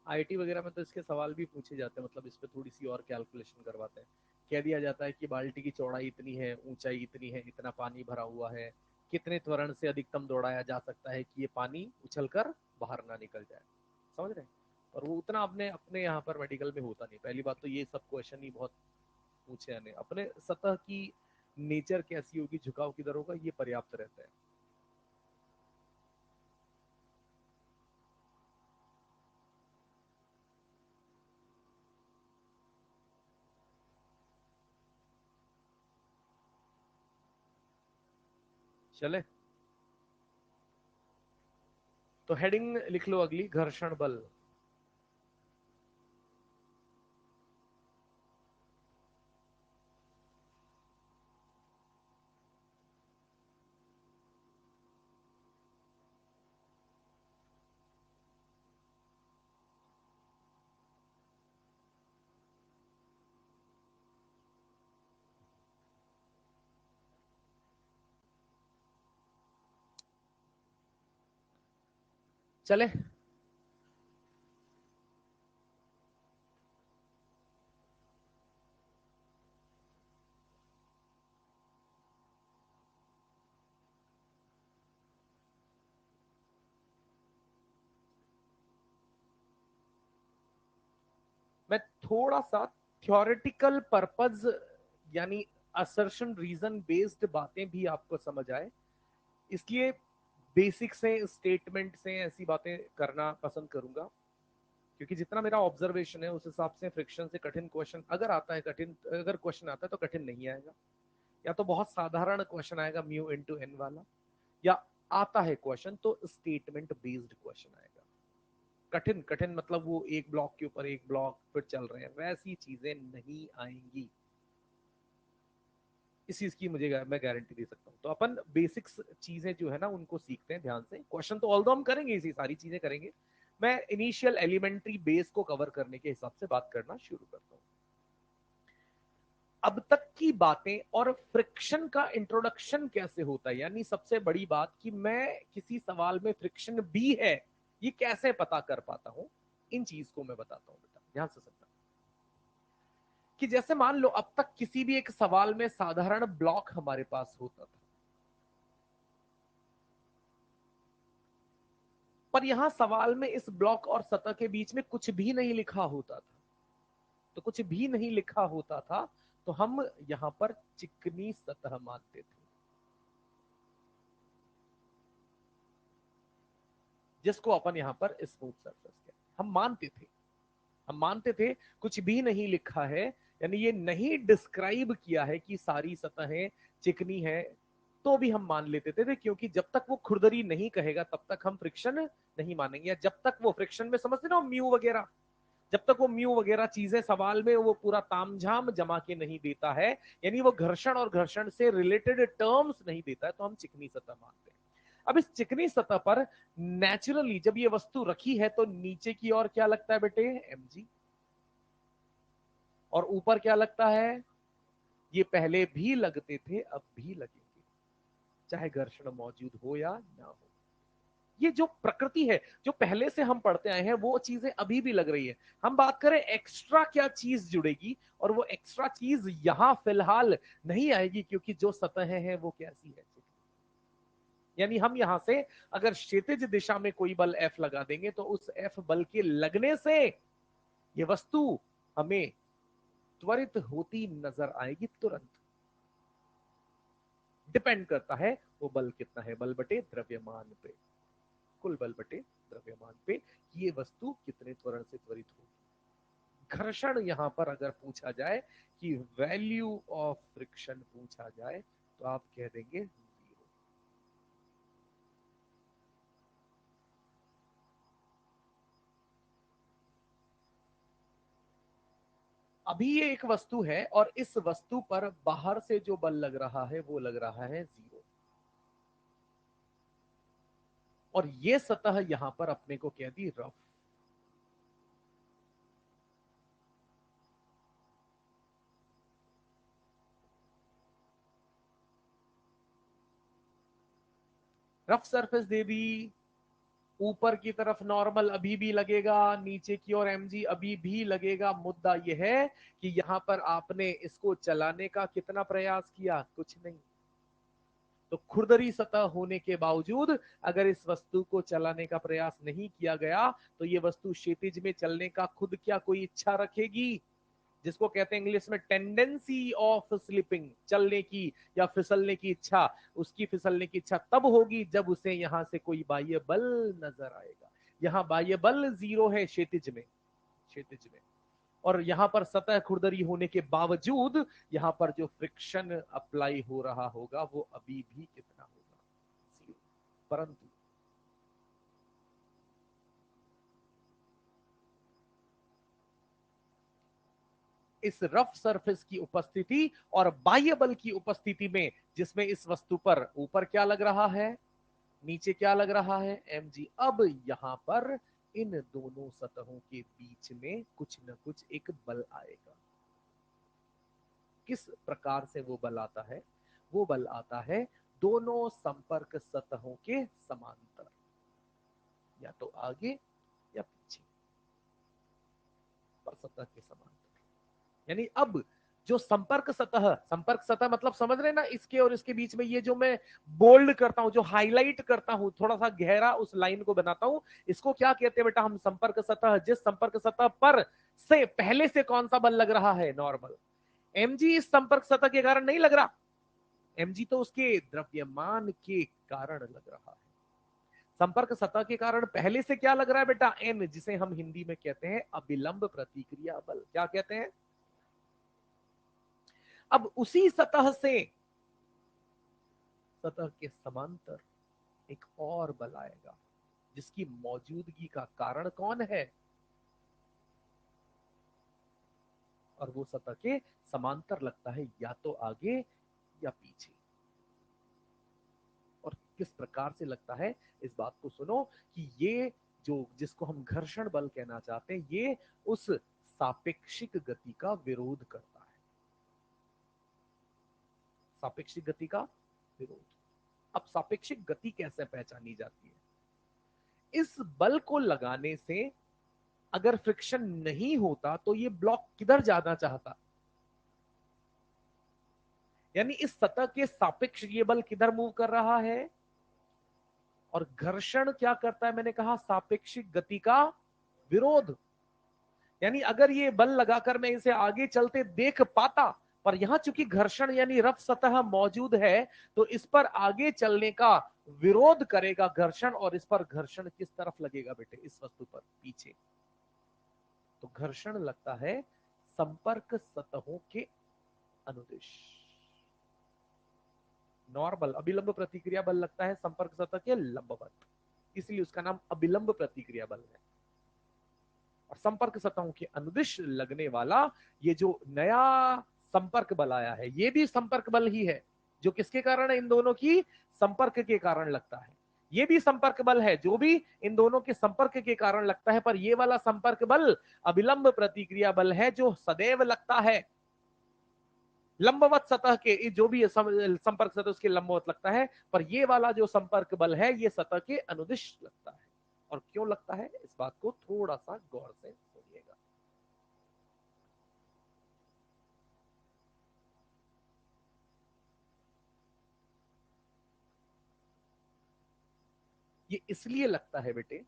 आईटी वगैरह में तो इसके सवाल भी पूछे जाते हैं, मतलब इस पे थोड़ी सी और कैलकुलेशन करवाते हैं। कह दिया जाता है कि बाल्टी की चौड़ाई इतनी है, ऊंचाई इतनी है, इतना पानी भरा हुआ है, कितने त्वरण से अधिकतम दौड़ाया जा सकता है कि ये पानी उछलकर बाहर ना निकल जाए। समझ रहे हैं? और वो उतना अपने अपने यहाँ पर मेडिकल में होता नहीं। पहली बात तो ये सब क्वेश्चन ही बहुत पूछे हैं अपने सतह की नेचर कैसी होगी झुकाव किधर होगा, ये पर्याप्त रहता है। चले, तो हेडिंग लिख लो अगली, घर्षण बल। चले, मैं थोड़ा सा थ्योरेटिकल पर्पज यानी असर्शन रीजन बेस्ड बातें भी आपको समझ आए, इसलिए बेसिक से स्टेटमेंट से ऐसी बातें करना पसंद करूंगा, क्योंकि जितना मेरा ऑब्जर्वेशन है उस हिसाब से फ्रिक्शन से कठिन क्वेश्चन अगर आता है, कठिन अगर क्वेश्चन आता है तो कठिन नहीं आएगा, या तो बहुत साधारण क्वेश्चन आएगा म्यू इनटू एन वाला, या आता है क्वेश्चन तो स्टेटमेंट बेस्ड क्वेश्चन आएगा। कठिन कठिन मतलब वो एक ब्लॉक के ऊपर एक ब्लॉक फिर चल रहे हैं, वैसी चीजें नहीं आएंगी, इस चीज की मुझे मैं गारंटी दे सकता हूँ। तो अपन बेसिक्स चीजें जो है ना उनको सीखते हैं ध्यान से, क्वेश्चन तो ऑल दो हम करेंगे, इसी सारी चीजें करेंगे, मैं इनिशियल एलिमेंट्री बेस को कवर करने के हिसाब से बात करना शुरू करता हूँ। अब तक की बातें और फ्रिक्शन का इंट्रोडक्शन कैसे होता है, यानी सबसे बड़ी बात कि मैं किसी सवाल में फ्रिक्शन भी है ये कैसे पता कर पाता हूं, इन चीज को मैं बताता हूं बेटा, ध्यान से समझना। कि जैसे मान लो अब तक किसी भी एक सवाल में साधारण ब्लॉक हमारे पास होता था, पर यहां सवाल में इस ब्लॉक और सतह के बीच में कुछ भी नहीं लिखा होता था, तो कुछ भी नहीं लिखा होता था तो हम यहां पर चिकनी सतह मानते थे, जिसको अपन यहां पर स्मूथ सरफेस कहते हम मानते थे कुछ भी नहीं लिखा है, यानी ये नहीं डिस्क्राइब किया है कि सारी सतहें चिकनी है, तो भी हम मान लेते थे, क्योंकि जब तक वो खुरदरी नहीं कहेगा तब तक हम फ्रिक्शन नहीं मानेंगे, या जब तक वो फ्रिक्शन में समझते ना म्यू वगैरह, जब तक वो म्यू वगैरह चीजें सवाल में वो पूरा तामझाम जमा के नहीं देता है, यानी वो घर्षण और घर्षण से रिलेटेड टर्म्स नहीं देता है, तो हम चिकनी सतह मानते हैं। अब इस चिकनी सतह पर नेचुरली जब ये वस्तु रखी है तो नीचे की ओर क्या लगता है बेटे, mg, और ऊपर क्या लगता है, ये पहले भी लगते थे अब भी लगेंगे, चाहे घर्षण मौजूद हो या ना हो। ये जो प्रकृति है जो पहले से हम पढ़ते आए हैं वो चीजें अभी भी लग रही है। हम बात करें एक्स्ट्रा क्या चीज जुड़ेगी, और वो एक्स्ट्रा चीज यहां फिलहाल नहीं आएगी, क्योंकि जो सतहें हैं वो कैसी है, यानी हम यहां से अगर क्षैतिज दिशा में कोई बल F लगा देंगे तो उस F बल के लगने से ये वस्तु हमें त्वरित होती नजर आएगी तुरंत। डिपेंड करता है वो बल कितना है, बल बटे द्रव्यमान पे, कुल बल बटे द्रव्यमान पे, ये वस्तु कितने त्वरण से त्वरित होगी। घर्षण यहां पर अगर पूछा जाए कि वैल्यू ऑफ फ्रिक्शन पूछा जाए तो आप कह देंगे 0। अभी ये एक वस्तु है और इस वस्तु पर बाहर से जो बल लग रहा है वो लग रहा है 0, और ये सतह यहां पर अपने को कह दी रफ। रफ सरफेस दे दी, ऊपर की तरफ नॉर्मल अभी भी लगेगा, नीचे की ओर mg अभी भी लगेगा। मुद्दा यह है कि यहां पर आपने इसको चलाने का कितना प्रयास किया, कुछ नहीं। तो खुरदरी सतह होने के बावजूद अगर इस वस्तु को चलाने का प्रयास नहीं किया गया तो ये वस्तु क्षैतिज में चलने का खुद क्या कोई इच्छा रखेगी, जिसको कहते हैं इंग्लिश में टेंडेंसी ऑफ स्लिपिंग, चलने की या फिसलने की इच्छा, उसकी फिसलने की इच्छा तब होगी जब उसे यहां से कोई बाह्य बल नजर आएगा। यहाँ बाह्य बल 0 है क्षैतिज में, क्षैतिज में, और यहाँ पर सतह खुरदरी होने के बावजूद यहाँ पर जो फ्रिक्शन अप्लाई हो रहा होगा वो अभी भी कितना होगा, 0। परंतु इस रफ सरफेस की उपस्थिति और बाह्य बल की उपस्थिति में, जिसमें इस वस्तु पर ऊपर क्या लग रहा है, नीचे क्या लग रहा है, mg, अब यहां पर इन दोनों सतहों के बीच में कुछ न कुछ एक बल आएगा। किस प्रकार से वो बल आता है, वो बल आता है दोनों संपर्क सतहों के समांतर, या तो आगे या पीछे, पर सतह के समांतर। यानी अब जो संपर्क सतह मतलब समझ रहे ना, इसके और इसके बीच में ये जो मैं बोल्ड करता हूं, जो हाईलाइट करता हूं, थोड़ा सा गहरा उस लाइन को बनाता हूं, इसको क्या कहते हैं बेटा हम, संपर्क सतह। जिस संपर्क सतह पर से पहले से कौन सा बल लग रहा है, नॉर्मल। mg इस संपर्क सतह के कारण नहीं लग रहा, mg तो उसके द्रव्यमान के कारण लग रहा है। संपर्क सतह के कारण पहले से क्या लग रहा है बेटा, n, जिसे हम हिंदी में कहते हैं अभिलंब प्रतिक्रिया बल। क्या कहते हैं? अब उसी सतह से सतह के समांतर एक और बल आएगा, जिसकी मौजूदगी का कारण कौन है, और वो सतह के समांतर लगता है या तो आगे या पीछे। और किस प्रकार से लगता है, इस बात को सुनो कि ये जो जिसको हम घर्षण बल कहना चाहते हैं, ये उस सापेक्षिक गति का विरोध करता है, सापेक्षिक गति का विरोध। अब सापेक्षिक गति कैसे पहचानी जाती है? इस बल को लगाने से अगर फ्रिक्शन नहीं होता तो ये ब्लॉक किधर जाना चाहता, यानी इस सतह के सापेक्ष ये बल किधर मूव कर रहा है, और घर्षण क्या करता है, मैंने कहा सापेक्षिक गति का विरोध। यानी अगर ये बल लगाकर मैं इसे आगे चलते देख पाता, पर यहां चूंकि घर्षण यानी रफ सतह मौजूद है, तो इस पर आगे चलने का विरोध करेगा घर्षण, और इस पर घर्षण किस तरफ लगेगा बेटे, इस वस्तु पर पीछे। तो घर्षण लगता है संपर्क सतहों के अनुदिश। नॉर्मल अभिलंब प्रतिक्रिया बल लगता है संपर्क सतह के लंबवत, इसलिए उसका नाम अभिलंब प्रतिक्रिया बल है। और संपर्क सतहों के अनुदिश लगने वाला ये जो नया संपर्क बल आया है, ये भी संपर्क बल ही है, जो किसके कारण है, इन दोनों की संपर्क के कारण लगता है। ये भी संपर्क बल है जो भी इन दोनों के संपर्क के कारण लगता है, पर ये वाला संपर्क बल अभिलंब प्रतिक्रिया बल है, जो सदैव लगता है लंबवत सतह के, जो भी संपर्क सतह उसके लंबवत लगता है, पर ये वाला जो संपर्क बल है ये सतह के अनुदिश लगता है। और क्यों लगता है, इस बात को थोड़ा सा गौर से सुनिएगा। ये इसलिए लगता है बेटे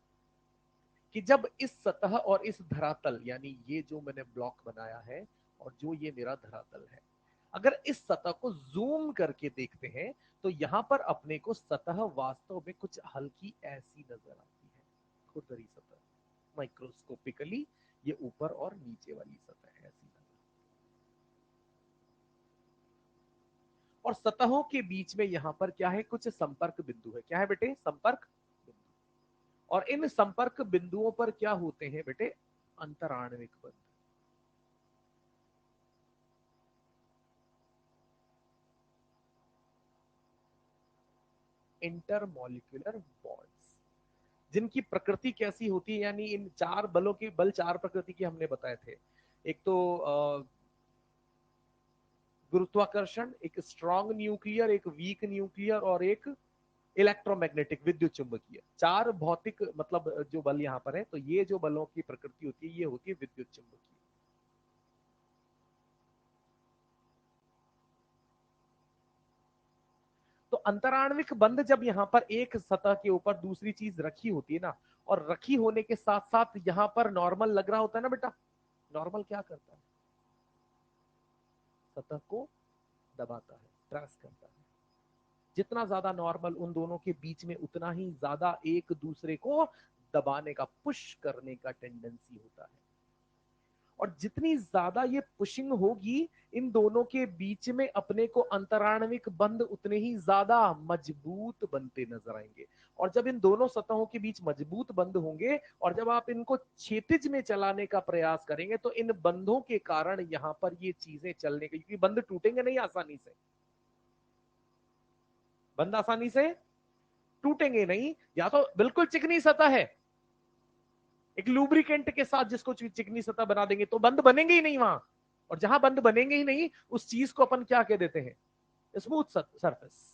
कि जब इस सतह और इस धरातल, यानी ये जो मैंने ब्लॉक बनाया है और जो ये मेरा धरातल है, अगर इस सतह को जूम करके देखते हैं तो यहां पर अपने को सतह वास्तव में कुछ हल्की ऐसी नजर आती है, खुरदरी सतह, माइक्रोस्कोपिकली ये ऊपर और नीचे वाली सतह ऐसी नजर। और सतहों के बीच में यहां पर क्या है, कुछ संपर्क बिंदु है। क्या है बेटे, संपर्क बिंदु। और इन संपर्क बिंदुओं पर क्या होते हैं बेटे, अंतराण्विक बंध। इंटरमॉलिक्यूलर बॉन्ड्स, जिनकी प्रकृति कैसी होती है, यानी इन चार बलों की, बल चार प्रकृति के हमने बताए थे। एक तो गुरुत्वाकर्षण, एक स्ट्रॉन्ग न्यूक्लियर, एक वीक न्यूक्लियर, और एक इलेक्ट्रोमैग्नेटिक विद्युत चुंबकीय। चार भौतिक मतलब जो बल यहाँ पर है, तो ये जो बलों की प्रकृति होती है ये होती है विद्युत चुंबकीय। तो अंतराण्विक बंध जब यहाँ पर एक सतह के ऊपर दूसरी चीज रखी होती है ना, और रखी होने के साथ साथ यहाँ पर नॉर्मल लग रहा होता है ना बेटा, नॉर्मल क्या करता है, सतह को दबाता है, प्रेस करता है। जितना ज्यादा नॉर्मल उन दोनों के बीच में, उतना ही ज्यादा एक दूसरे को दबाने का, पुश करने का टेंडेंसी होता है। और जितनी ज्यादा ये पुशिंग होगी इन दोनों के बीच में, अपने को अंतराणविक बंध उतने ही ज्यादा मजबूत बनते नजर आएंगे। और जब इन दोनों सतहों के बीच मजबूत बंध होंगे और जब आप इनको क्षैतिज में चलाने का प्रयास करेंगे, तो इन बंधों के कारण यहां पर ये चीजें चलने की, क्योंकि बंध टूटेंगे नहीं आसानी से, बंध आसानी से टूटेंगे नहीं। या तो बिल्कुल चिकनी सतह है, एक लूब्रिकेंट के साथ जिसको चिकनी सतह बना देंगे तो बंद बनेंगे ही नहीं वहां। और जहां बंद बनेंगे ही नहीं, उस चीज को अपन क्या कह देते हैं, स्मूथ सरफेस।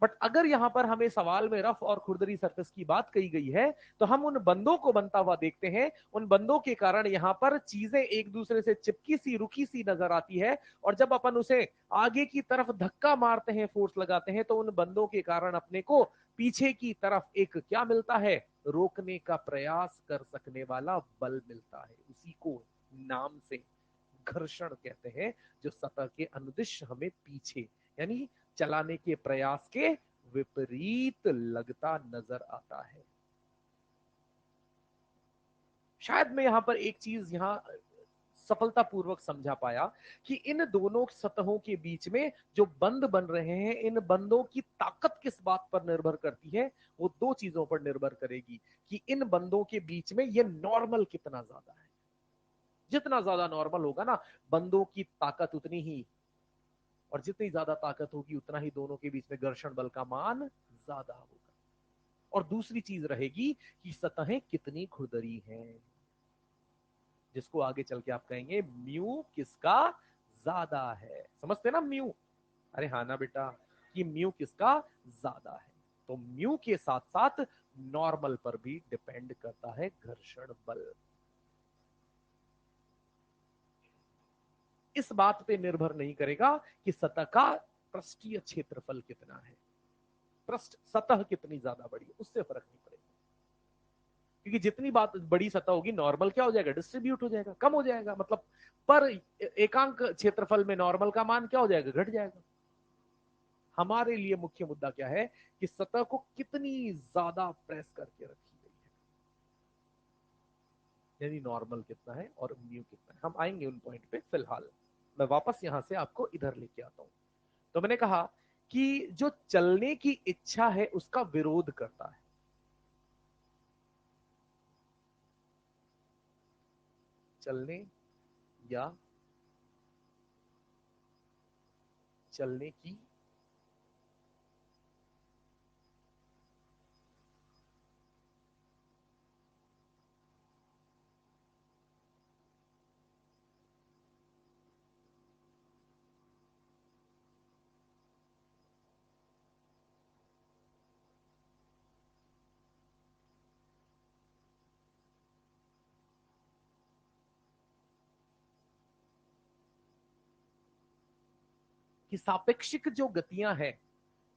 बट अगर यहां पर हमें सवाल में रफ और खुरदरी सरफेस की बात कही गई है, तो हम उन बंदों को बनता हुआ देखते हैं। उन बंदों के कारण यहां पर चीजें एक दूसरे से चिपकी सी, रुकी सी नजर आती है। और जब अपन उसे आगे की तरफ धक्का मारते हैं, फोर्स लगाते हैं, तो उन बंदों के कारण अपने को पीछे की तरफ एक क्या मिलता है, रोकने का प्रयास कर सकने वाला बल मिलता है। उसी को नाम से घर्षण कहते हैं, जो सतह के अनुदिश हमें पीछे, यानी चलाने के प्रयास के विपरीत लगता नजर आता है। शायद मैं यहां पर एक चीज यहां सफलतापूर्वक समझा पाया कि इन दोनों सतहों के बीच में जो बंद बन रहे हैं, इन बंदों की ताकत किस बात पर निर्भर करती है, वो दो चीजों पर निर्भर करेगी कि इन बंदों के बीच में ये नॉर्मल कितना ज्यादा है। जितना ज्यादा नॉर्मल होगा ना, बंदों की ताकत उतनी ही, और जितनी ज्यादा ताकत होगी उतना ही दोनों के बीच में घर्षण बल का मान ज्यादा होगा। और दूसरी चीज रहेगी कि सतहें कितनी खुरदरी हैं, जिसको आगे चल के आप कहेंगे म्यू किसका ज्यादा है। समझते ना म्यू, अरे हाँ ना बेटा, कि म्यू किसका ज्यादा है। तो म्यू के साथ साथ नॉर्मल पर भी डिपेंड करता है घर्षण बल। इस बात पे निर्भर नहीं करेगा कि सतह का पृष्ठीय क्षेत्रफल कितना है, पृष्ठ सतह कितनी ज्यादा बड़ी है, उससे फर्क नहीं पड़ेगा। क्योंकि जितनी बात बड़ी सतह होगी, नॉर्मल क्या हो जाएगा, डिस्ट्रीब्यूट हो जाएगा, कम हो जाएगा, मतलब पर एकांक क्षेत्रफल में नॉर्मल का मान क्या हो जाएगा, घट जाएगा। हमारे लिए मुख्य मुद्दा क्या है कि सतह को कितनी ज्यादा प्रेस करके रखी गई है, यानी नॉर्मल कितना है और म्यू कितना है। हम आएंगे उन पॉइंट पे, फिलहाल मैं वापस यहां से आपको इधर लेके आता हूं। तो मैंने कहा कि जो चलने की इच्छा है उसका विरोध करता है, चलने या चलने की कि सापेक्षिक जो गतियां हैं,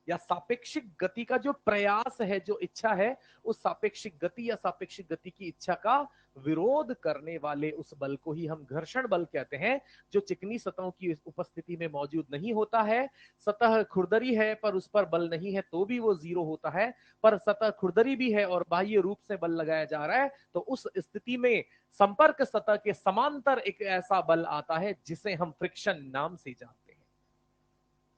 या सापेक्षिक गति का जो प्रयास है, जो इच्छा है, उस सापेक्षिक गति या सापेक्षिक गति की इच्छा का विरोध करने वाले उस बल को ही हम घर्षण बल कहते हैं, जो चिकनी सतहों की उपस्थिति में मौजूद नहीं होता है। सतह खुरदरी है पर उस पर बल नहीं है तो भी वो जीरो होता है, पर सतह खुरदरी भी है और बाह्य रूप से बल लगाया जा रहा है, तो उस स्थिति में संपर्क सतह के समांतर एक ऐसा बल आता है जिसे हम फ्रिक्शन नाम से जानते हैं।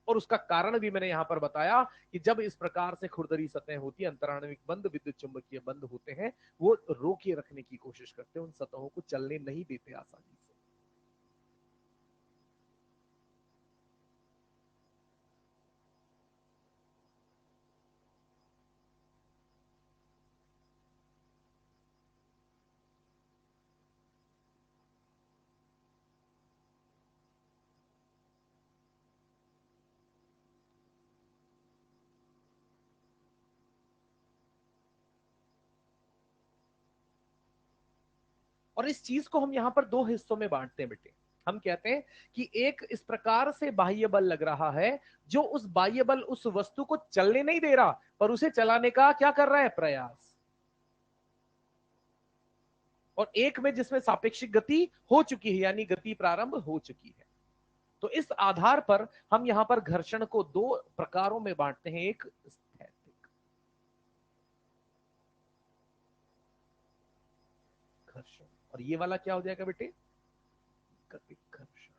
और उसका कारण भी मैंने यहां पर बताया कि जब इस प्रकार से खुरदरी सतह होती है, अंतराणविक बंद, विद्युत चुंबकीय बंद होते हैं, वो रोके रखने की कोशिश करते हैं, उन सतहों को चलने नहीं देते आसानी से। और इस चीज को हम यहां पर दो हिस्सों में बांटते हैं बेटे। हम कहते हैं कि एक इस प्रकार से बाह्य बल लग रहा है, जो उस बाह्य बल उस वस्तु को चलने नहीं दे रहा, पर उसे चलाने का क्या कर रहा है, प्रयास। और एक में जिसमें सापेक्षिक गति हो चुकी है, यानी गति प्रारंभ हो चुकी है। तो इस आधार पर हम यहां पर घर्षण को दो प्रकारों में बांटते हैं, एक स्थैतिक घर्षण और ये वाला क्या हो जाएगा बेटे, गतिक घर्षण।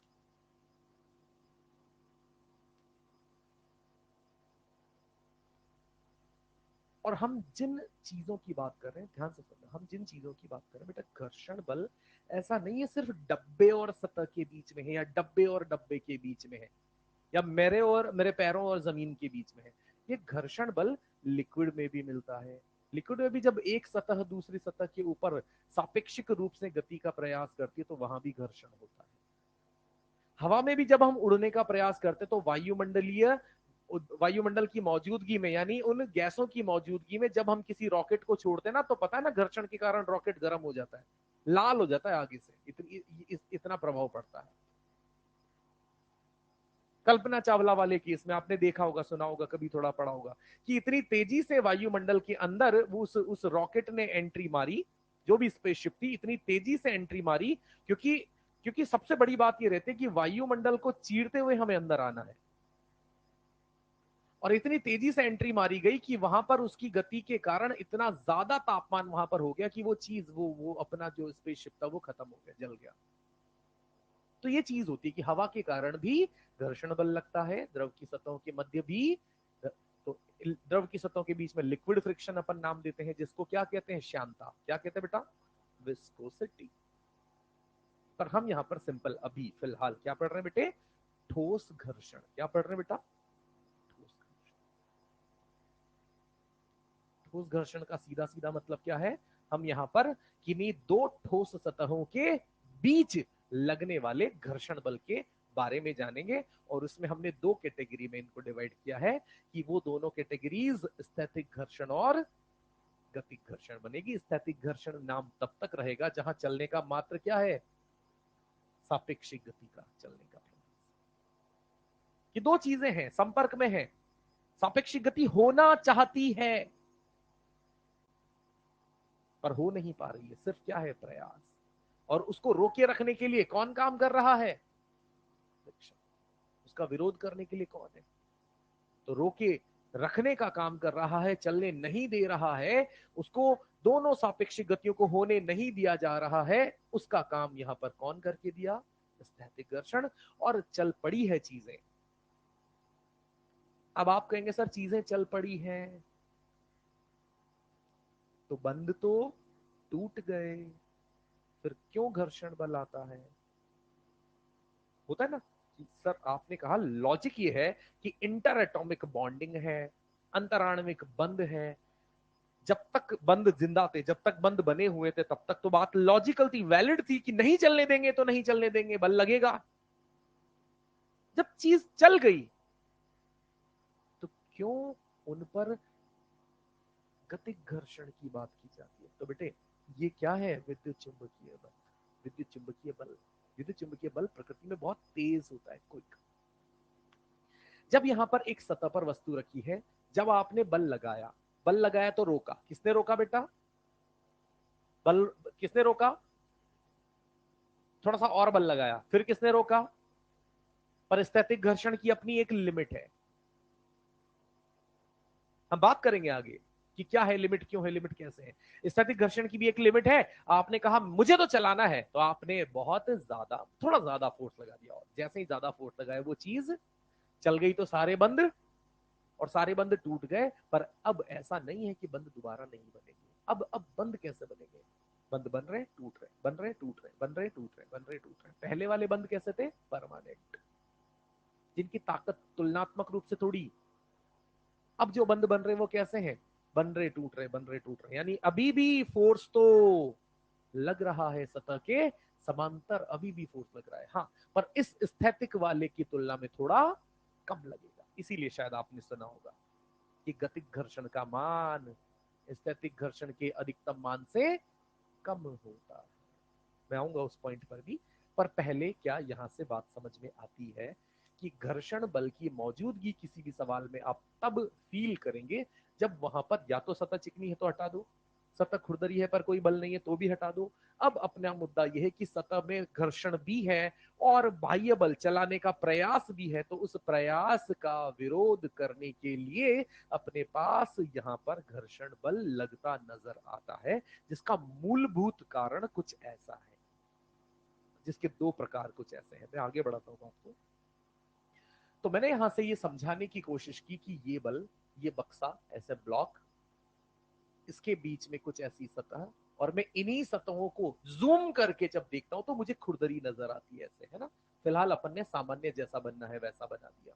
और हम जिन चीजों की बात कर रहे हैं, ध्यान से सुनना, हम जिन चीजों की बात कर रहे हैं बेटा, घर्षण बल ऐसा नहीं है सिर्फ डब्बे और सतह के बीच में है, या डब्बे और डब्बे के बीच में है, या मेरे और मेरे पैरों और जमीन के बीच में है। ये घर्षण बल लिक्विड में भी मिलता है। लिक्विड में भी जब एक सतह दूसरी सतह के ऊपर सापेक्षिक रूप से गति का प्रयास करती है तो वहां भी घर्षण होता है। हवा में भी जब हम उड़ने का प्रयास करते तो वायुमंडल की मौजूदगी में, यानी उन गैसों की मौजूदगी में जब हम किसी रॉकेट को छोड़ते हैं ना, तो पता है ना, घर्षण के कारण रॉकेट गर्म हो जाता है, लाल हो जाता है आगे से, इतना प्रभाव पड़ता है। कल्पना चावला वाले केस में आपने देखा होगा, सुना होगा, कभी थोड़ा पढ़ा होगा कि इतनी तेजी से वायुमंडल के अंदर उस रॉकेट ने एंट्री मारी, जो भी स्पेसशिप थी, इतनी तेजी से एंट्री मारी, क्योंकि क्योंकि सबसे बड़ी बात ये रहती है कि वायुमंडल को चीरते हुए हमें अंदर आना है, और इतनी तेजी से एंट्री मारी गई कि वहां पर उसकी गति के कारण इतना ज्यादा तापमान वहां पर हो गया कि वो चीज, वो अपना जो स्पेसशिप था वो खत्म हो गया, जल गया। तो ये चीज होती है कि हवा के कारण भी घर्षण बल लगता है, द्रव की सतहों के मध्य भी। तो द्रव की सतहों के बीच में लिक्विड फ्रिक्शन अपन नाम देते हैं, जिसको क्या कहते हैं, श्यानता। क्या कहते हैं बेटा, विस्कोसिटी। पर हम यहां पर सिंपल अभी फिलहाल क्या पढ़ रहे हैं बेटे, ठोस घर्षण। क्या पढ़ रहे हैं बेटा, ठोस घर्षण। ठोस घर्षण का सीधा सीधा मतलब क्या है, हम यहां पर किन्हीं दो ठोस सतहों के बीच लगने वाले घर्षण बल के बारे में जानेंगे। और उसमें हमने दो कैटेगरी में इनको डिवाइड किया है कि वो दोनों कैटेगरीज स्थैतिक घर्षण और गतिक घर्षण बनेगी। स्थैतिक घर्षण नाम तब तक रहेगा जहां चलने का मात्र क्या है, सापेक्षिक गति का चलने का प्रयास। ये दो चीजें हैं, संपर्क में है। सापेक्षिक गति होना चाहती है पर हो नहीं पा रही है, सिर्फ क्या है, प्रयास। और उसको रोके रखने के लिए कौन काम कर रहा है, उसका विरोध करने के लिए कौन है, तो रोके रखने का काम कर रहा है, चलने नहीं दे रहा है, उसको दोनों सापेक्षिक गतियों को होने नहीं दिया जा रहा है। उसका काम यहां पर कौन करके दिया, स्थैतिक घर्षण। और चल पड़ी है चीजें। अब आप कहेंगे सर चीजें चल पड़ी हैं तो बंद तो टूट गए, फिर क्यों घर्षण बल आता है। होता है ना कि सर आपने कहा, लॉजिक ये है कि इंटर एटॉमिक बॉन्डिंग है, अंतराण्विक बंध है। जब तक बंद जिंदा थे, जब तक बंद बने हुए थे, तब तक तो बात लॉजिकल थी, वैलिड थी कि नहीं चलने देंगे तो नहीं चलने देंगे, बल लगेगा। जब चीज चल गई तो क्यों उन पर गतिक घर्षण की बात की जाती है। तो बेटे ये क्या है, विद्युत चुंबकीय बल। विद्युत चुंबकीय बल, विद्युत चुंबकीय बल प्रकृति में बहुत तेज होता है, क्विक। जब यहां पर एक सतह पर वस्तु रखी है, जब आपने बल लगाया, बल लगाया तो रोका, किसने रोका बेटा, बल किसने रोका, थोड़ा सा और बल लगाया, फिर किसने रोका। पर स्थैतिक घर्षण की अपनी एक लिमिट है, हम बात करेंगे आगे कि क्या है लिमिट, क्यों है लिमिट, कैसे है। स्थैतिक घर्षण की भी एक लिमिट है। आपने कहा मुझे तो चलाना है, तो आपने बहुत ज्यादा, थोड़ा ज्यादा फोर्स लगा दिया, और जैसे ही ज्यादा फोर्स लगाया वो चीज चल गई, तो सारे बंद, और सारे बंद टूट गए। पर अब ऐसा नहीं है कि बंद दोबारा नहीं बनेंगे। अब बंद कैसे बनेंगे, बंद बन रहे टूट रहे, बन रहे टूट रहे, बन रहे टूट रहे, बन रहे टूट रहे। पहले वाले बंद कैसे थे, परमानेंट, जिनकी ताकत तुलनात्मक रूप से थोड़ी। अब जो बंद बन रहे वो कैसे हैं, बन रहे टूट रहे, बन रहे टूट रहे, यानी अभी भी फोर्स तो लग रहा है, सतह के समांतर अभी भी फोर्स लग रहा है, हाँ, पर इस स्थैतिक वाले की तुलना में थोड़ा कम लगेगा। इसीलिए शायद आपने सुना होगा कि गतिक घर्षण का मान स्थैतिक घर्षण के अधिकतम मान से कम होता है। मैं आऊंगा उस पॉइंट पर भी। पर पहले क्या यहां से बात समझ में आती है कि घर्षण बल की मौजूदगी किसी भी सवाल में आप तब फील करेंगे जब वहां पर या तो सतह चिकनी है तो हटा दो, सतह खुरदरी है पर कोई बल नहीं है तो भी हटा दो। अब अपना मुद्दा यह है कि सतह में घर्षण भी है और बाह्य बल चलाने का प्रयास भी है, तो उस प्रयास का विरोध करने के लिए अपने पास यहां पर घर्षण बल लगता नजर आता है, जिसका मूलभूत कारण कुछ ऐसा है, जिसके दो प्रकार कुछ ऐसे हैं। मैं आगे बढ़ाता हूं आपको। तो मैंने यहां से ये समझाने की कोशिश की कि ये बल, ये बक्सा, ऐसे ब्लॉक, इसके बीच में कुछ ऐसी सतह, और मैं इन्हीं सतहों को जूम करके जब देखता हूं तो मुझे खुरदरी नजर आती है, ऐसे, है ना। फिलहाल अपन ने सामान्य जैसा बनना है वैसा बना दिया,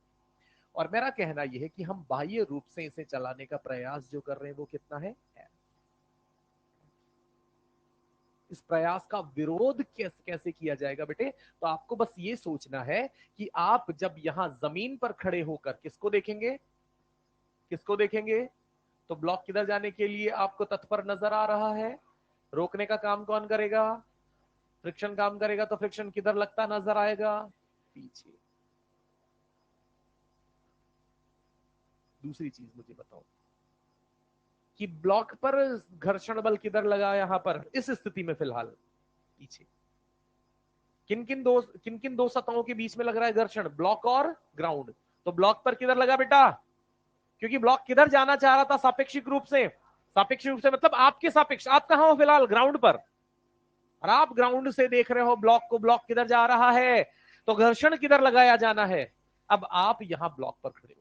और मेरा कहना यह है कि हम बाह्य रूप से इसे चलाने का प्रयास जो कर रहे हैं वो कितना है। इस प्रयास का विरोध कैसे कैसे किया जाएगा बेटे, तो आपको बस ये सोचना है कि आप जब यहां जमीन पर खड़े होकर किसको देखेंगे, किसको देखेंगे, तो ब्लॉक किधर जाने के लिए आपको तत्पर नजर आ रहा है, रोकने का काम कौन करेगा, फ्रिक्शन काम करेगा, तो फ्रिक्शन किधर लगता नजर आएगा, पीछे। दूसरी चीज मुझे बताओ कि ब्लॉक पर घर्षण बल किधर लगा, यहां पर इस स्थिति में फिलहाल पीछे। किन किन दो सतहों के बीच में लग रहा है घर्षण, ब्लॉक और ग्राउंड। तो ब्लॉक पर किधर लगा बेटा, क्योंकि ब्लॉक किधर जाना चाह रहा था सापेक्षिक रूप से, सापेक्षिक रूप से मतलब आपके सापेक्ष, आप कहां हो फिलहाल, ग्राउंड पर, और आप ग्राउंड से देख रहे हो ब्लॉक को, ब्लॉक किधर जा रहा है, तो घर्षण किधर लगाया जाना है। अब आप यहां ब्लॉक पर खड़े हो गए,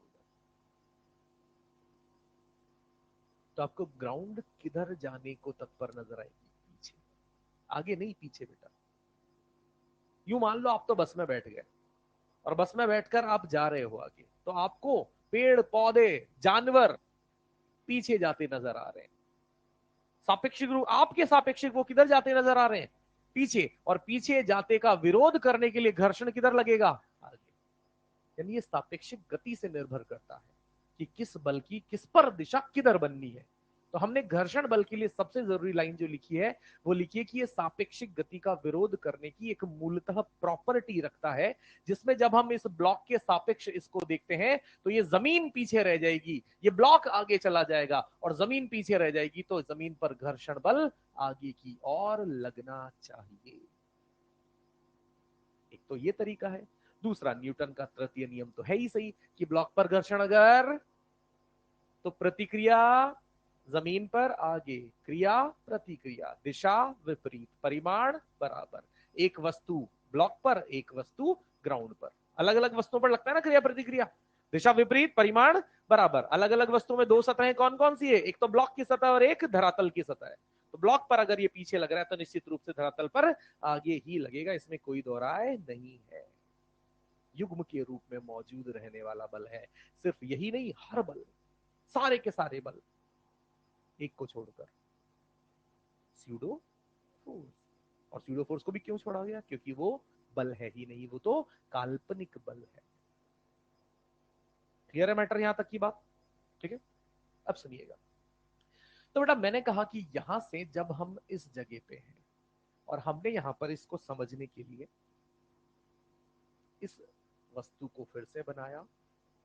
तो आपको ग्राउंड किधर जाने को तत्पर नजर आएगी, पीछे, आगे नहीं पीछे बेटा। यूं मान लो आप तो बस में बैठ गए, और बस में बैठकर आप जा रहे हो आगे, तो आपको पेड़ पौधे जानवर पीछे जाते नजर आ रहे हैं, सापेक्षिक रूप आपके सापेक्षिक वो किधर जाते नजर आ रहे हैं, पीछे, और पीछे जाते का विरोध करने के लिए घर्षण किधर लगेगा, आगे। यानी ये सापेक्षिक गति से निर्भर करता है कि किस बल की किस पर दिशा किधर बननी है। तो हमने घर्षण बल के लिए सबसे जरूरी लाइन जो लिखी है वो लिखी है कि ये सापेक्षिक गति का विरोध करने की एक मूलतः प्रॉपर्टी रखता है, जिसमें जब हम इस ब्लॉक के सापेक्ष इसको देखते हैं तो ये जमीन पीछे रह जाएगी, ये ब्लॉक आगे चला जाएगा, और जमीन पीछे रह जाएगी, तो जमीन पर घर्षण बल आगे की ओर लगना चाहिए। एक तो ये तरीका है। दूसरा, न्यूटन का तृतीय नियम तो है ही सही कि ब्लॉक पर घर्षण अगर, तो प्रतिक्रिया जमीन पर आगे, क्रिया प्रतिक्रिया, दिशा विपरीत, परिमाण बराबर। एक वस्तु ब्लॉक पर, एक वस्तु ग्राउंड पर, अलग अलग वस्तुओं पर लगता है ना क्रिया प्रतिक्रिया, दिशा विपरीत, परिमाण बराबर। अलग अलग वस्तुओं में दो सतहें कौन कौन सी है, एक तो ब्लॉक की सतह और एक धरातल की सतह है। तो ब्लॉक पर अगर ये पीछे लग रहा है तो निश्चित रूप से धरातल पर आगे ही लगेगा, इसमें कोई दो राय नहीं है। युग्म के रूप में मौजूद रहने वाला बल है। सिर्फ यही नहीं, हर बल, सारे के सारे बल, एक को छोड़कर, स्यूडो फोर्स। और स्यूडो फोर्स को भी क्यों छोड़ा गया, क्योंकि वो बल है ही नहीं, वो तो काल्पनिक बल है। क्लियर है मैटर यहां तक की बात, ठीक है। अब सुनिएगा, तो बेटा मैंने कहा कि यहां से जब हम इस जगह पे हैं और हमने यहां पर इसको समझने के लिए इस वस्तु को फिर से बनाया,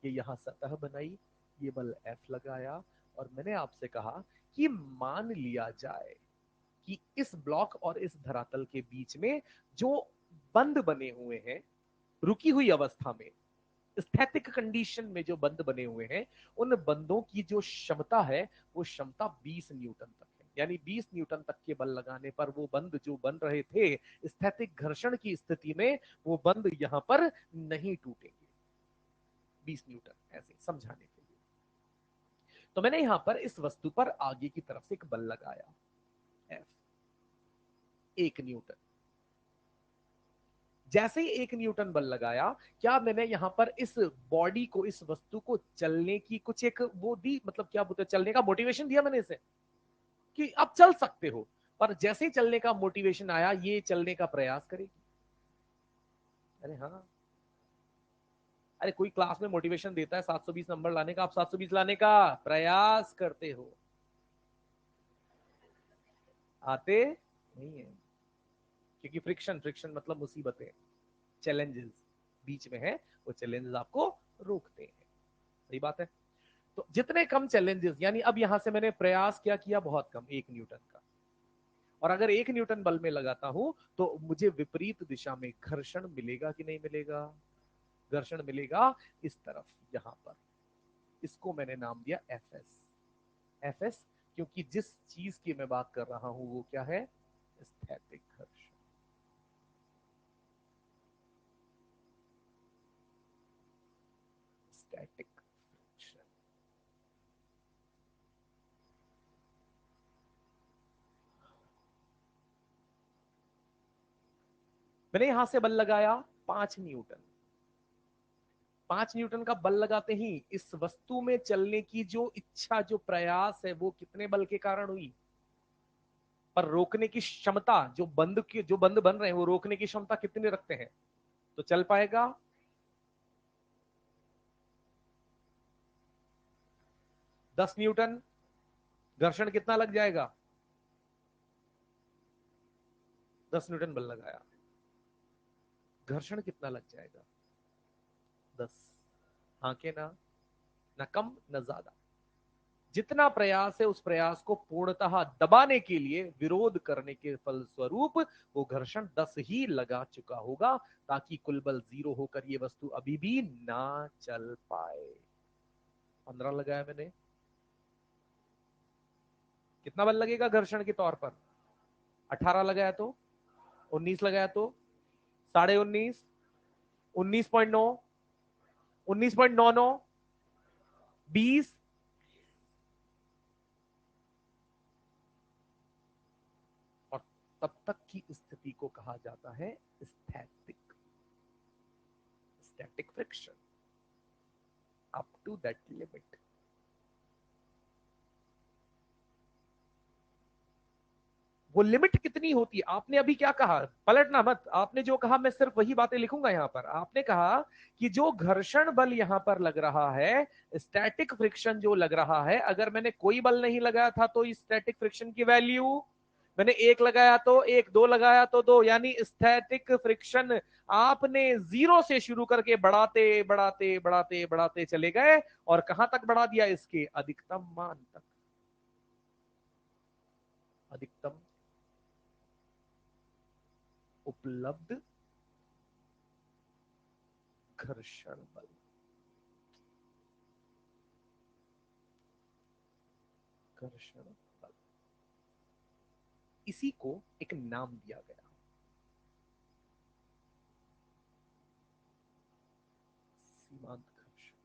ये यहां सतह बनाई, ये बल F लगाया, और मैंने आपसे कहा कि मान लिया जाए कि इस ब्लॉक और इस धरातल के बीच में जो बंद बने हुए हैं, रुकी हुई अवस्था में, स्थैतिक कंडीशन में जो बंद बने हुए हैं, उन बंदों की जो क्षमता है वो क्षमता 20 न्यूटन तक है। यानी 20 न्यूटन तक के बल लगाने पर वो बंद जो बन रहे थे स्थैतिक घर्षण की स्थिति में, वो बंद यहां पर नहीं टूटेंगे। 20 न्यूटन, ऐसे समझाने के लिए। तो मैंने यहां पर इस वस्तु पर आगे की तरफ से एक बल लगाया, F, 1 न्यूटन। जैसे ही 1 न्यूटन बल लगाया, क्या मैंने यहां पर इस बॉडी को, इस वस्तु को चलने की कुछ एक वो दी, मतलब क्या बोलते हैं, चलने का मोटिवेशन दिया मैंने इसे कि अब चल सकते हो। पर जैसे ही चलने का मोटिवेशन आया, ये चलने का प्रयास करेगी। अरे हाँ, अरे कोई क्लास में मोटिवेशन देता है 720 नंबर लाने का, आप 720 लाने का प्रयास करते हो, आते नहीं है, क्योंकि फ्रिक्शन, फ्रिक्शन मतलब मुसीबतें, चैलेंजेस बीच में है, वो चैलेंजेस आपको रोकते हैं। सही बात है। तो जितने कम चैलेंजेस, यानी अब यहां से मैंने प्रयास क्या किया, बहुत कम, 1 न्यूटन का, और अगर 1 न्यूटन बल में लगाता हूं तो मुझे विपरीत दिशा में घर्षण मिलेगा कि नहीं मिलेगा? घर्षण मिलेगा इस तरफ, यहां पर। इसको मैंने नाम दिया एफ एस। एफ एस, क्योंकि जिस चीज की मैं बात कर रहा हूं वो क्या है? स्थैतिक घर्षण। Static friction. मैंने यहां से बल लगाया 5 न्यूटन। 5 न्यूटन का बल लगाते ही इस वस्तु में चलने की जो इच्छा, जो प्रयास है, वो कितने बल के कारण हुई? पर रोकने की क्षमता, जो बंद बन रहे हैं वो रोकने की क्षमता कितनी रखते हैं? तो चल पाएगा? 10 न्यूटन। घर्षण कितना लग जाएगा? 10 न्यूटन बल लगाया, घर्षण कितना लग जाएगा? 10। हाँ के ना? ना कम न ज्यादा। जितना प्रयास है उस प्रयास को पूर्णतः दबाने के लिए, विरोध करने के फलस्वरूप वो घर्षण 10 ही लगा चुका होगा, ताकि कुल बल 0 होकर ये वस्तु अभी भी ना चल पाए। 15 लगाया मैंने। कितना बल लगेगा घर्षण के तौर पर? 18 लगाया तो? 19 लगाया तो? 19.5? 19.9? 19.99? 20? और तब तक की स्थिति को कहा जाता है स्थैतिक, static friction, up to that limit. वो लिमिट कितनी होती है? आपने अभी क्या कहा, पलटना मत, आपने जो कहा मैं सिर्फ वही बातें लिखूंगा यहां पर। आपने कहा कि जो घर्षण बल यहां पर लग रहा है, स्टैटिक फ्रिक्शन जो लग रहा है, अगर मैंने कोई बल नहीं लगाया था तो स्टैटिक फ्रिक्शन की वैल्यू, मैंने 1 लगाया तो 1, 2 लगाया तो 2, यानी स्टैटिक फ्रिक्शन आपने 0 से शुरू करके बढ़ाते बढ़ाते बढ़ाते बढ़ाते चले गए, और कहां तक बढ़ा दिया? इसके अधिकतम मान तक। अधिकतम उपलब्ध घर्षण बल। घर्षण बल, इसी को एक नाम दिया गया, सीमांत घर्षण।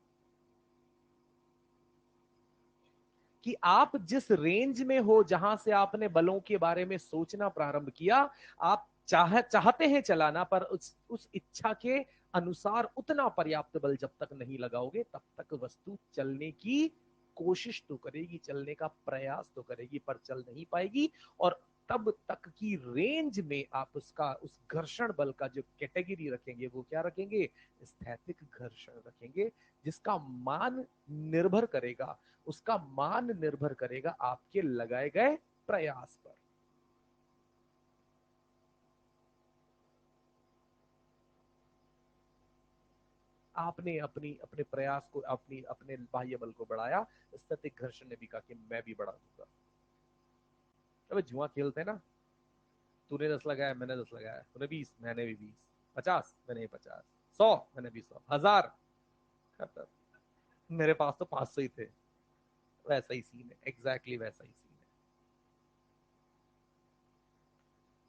कि आप जिस रेंज में हो, जहां से आपने बलों के बारे में सोचना प्रारंभ किया, आप चाहते हैं चलाना, पर उस इच्छा के अनुसार उतना पर्याप्त बल जब तक नहीं लगाओगे, तब तक वस्तु चलने की कोशिश तो करेगी, चलने का प्रयास तो करेगी, पर चल नहीं पाएगी। और तब तक की रेंज में आप उसका, उस घर्षण बल का जो कैटेगरी रखेंगे, वो क्या रखेंगे? स्थैतिक घर्षण रखेंगे। जिसका मान निर्भर करेगा, उसका मान निर्भर करेगा आपके लगाए गए प्रयास पर। आपने अपनी अपने प्रयास को, अपनी अपने बाह्य बल को बढ़ाया, स्थैतिक घर्षण ने भी कहा कि मैं भी बढ़ा दूंगा। अबे जुआ खेलते हैं ना, तूने 10 लगाया, मैंने 10 लगाया, तूने 20, मैंने भी 20, 50, मैंने भी 50, 100, मैंने भी 100, 1000, खत्म। मेरे पास तो 500 ही थे। वैसा ही सीन है, एग्जैक्टली वैसा ही सीन है।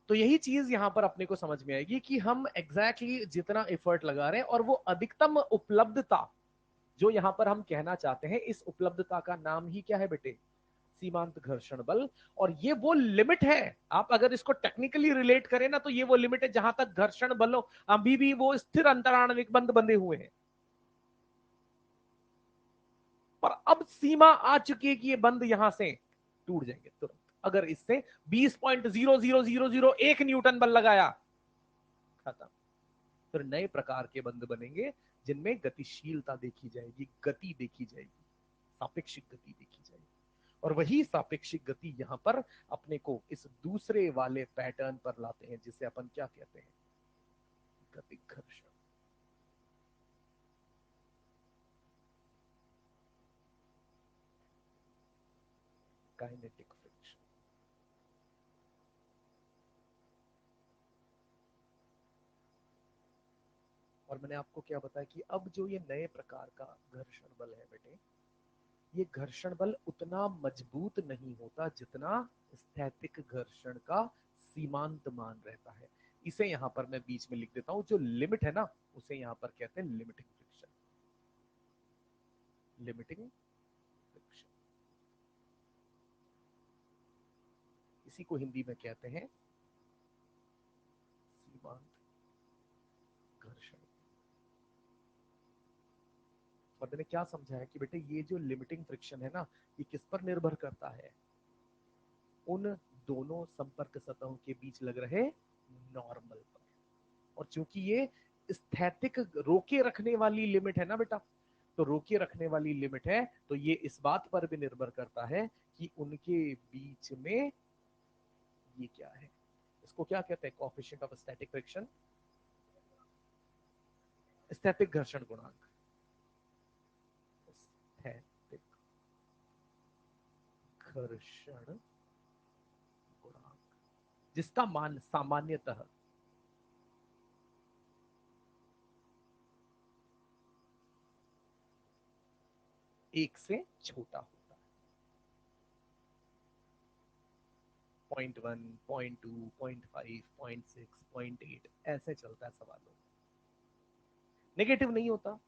तो यही चीज यहां पर अपने को समझ में आएगी कि हम एग्जैक्टली जितना एफर्ट लगा रहे हैं, और वो अधिकतम उपलब्धता जो यहां पर हम कहना चाहते हैं, इस उपलब्धता का नाम ही क्या है बेटे? सीमांत घर्षण बल। और ये वो लिमिट है, आप अगर इसको टेक्निकली रिलेट करें ना, तो ये वो लिमिट है जहां तक घर्षण बलों अभी भी वो स्थिर अंतराणविक बंध बंधे हुए हैं। पर अब सीमा आ चुकी है कि ये बंद यहां से टूट जाएंगे तुरंत, अगर इससे 20.00001 न्यूटन बल लगाया, खत्म। फिर नए प्रकार के बंध बनेंगे, जिनमें गतिशीलता देखी जाएगी, गति देखी जाएगी, सापेक्षिक गति देखी जाएगी। और वही सापेक्षिक गति यहां पर अपने को इस दूसरे वाले पैटर्न पर लाते हैं, जिसे अपन क्या कहते हैं? गतिक घर्षण। Kinetic friction. और मैंने आपको क्या बताया कि अब जो ये नए प्रकार का घर्षण बल है बेटे, ये घर्षण बल उतना मजबूत नहीं होता जितना स्थैतिक घर्षण का सीमांत मान रहता है। इसे यहां पर मैं बीच में लिख देता हूं, जो लिमिट है ना उसे यहां पर कहते हैं लिमिटिंग फ्रिक्शन। लिमिटिंग फ्रिक्शन, इसी को हिंदी में कहते हैं सीमांत घर्षण। और मैंने क्या समझा है कि बेटे ये जो लिमिटिंग फ्रिक्शन है ना, ये किस पर निर्भर करता है? उन दोनों संपर्क सतहों के बीच लग रहे नॉर्मल पर। और चूंकि ये स्थैतिक रोके रखने वाली लिमिट है ना बेटा, तो रोके रखने वाली लिमिट है, तो ये इस बात पर भी निर्भर करता है कि उनके बीच में ये क्या है। इसको क्या कहते हैं? कोएफिशिएंट ऑफ स्टैटिक फ्रिक्शन, स्थैतिक घर्षण गुणांक। स्थैतिक घर्षण गुणांक, जिसका मान सामान्यतः एक से छोटा होता है। 0.1, 0.2, 0.5, 0.6, 0.8 ऐसे चलता है सवालों में, नेगेटिव नहीं होता।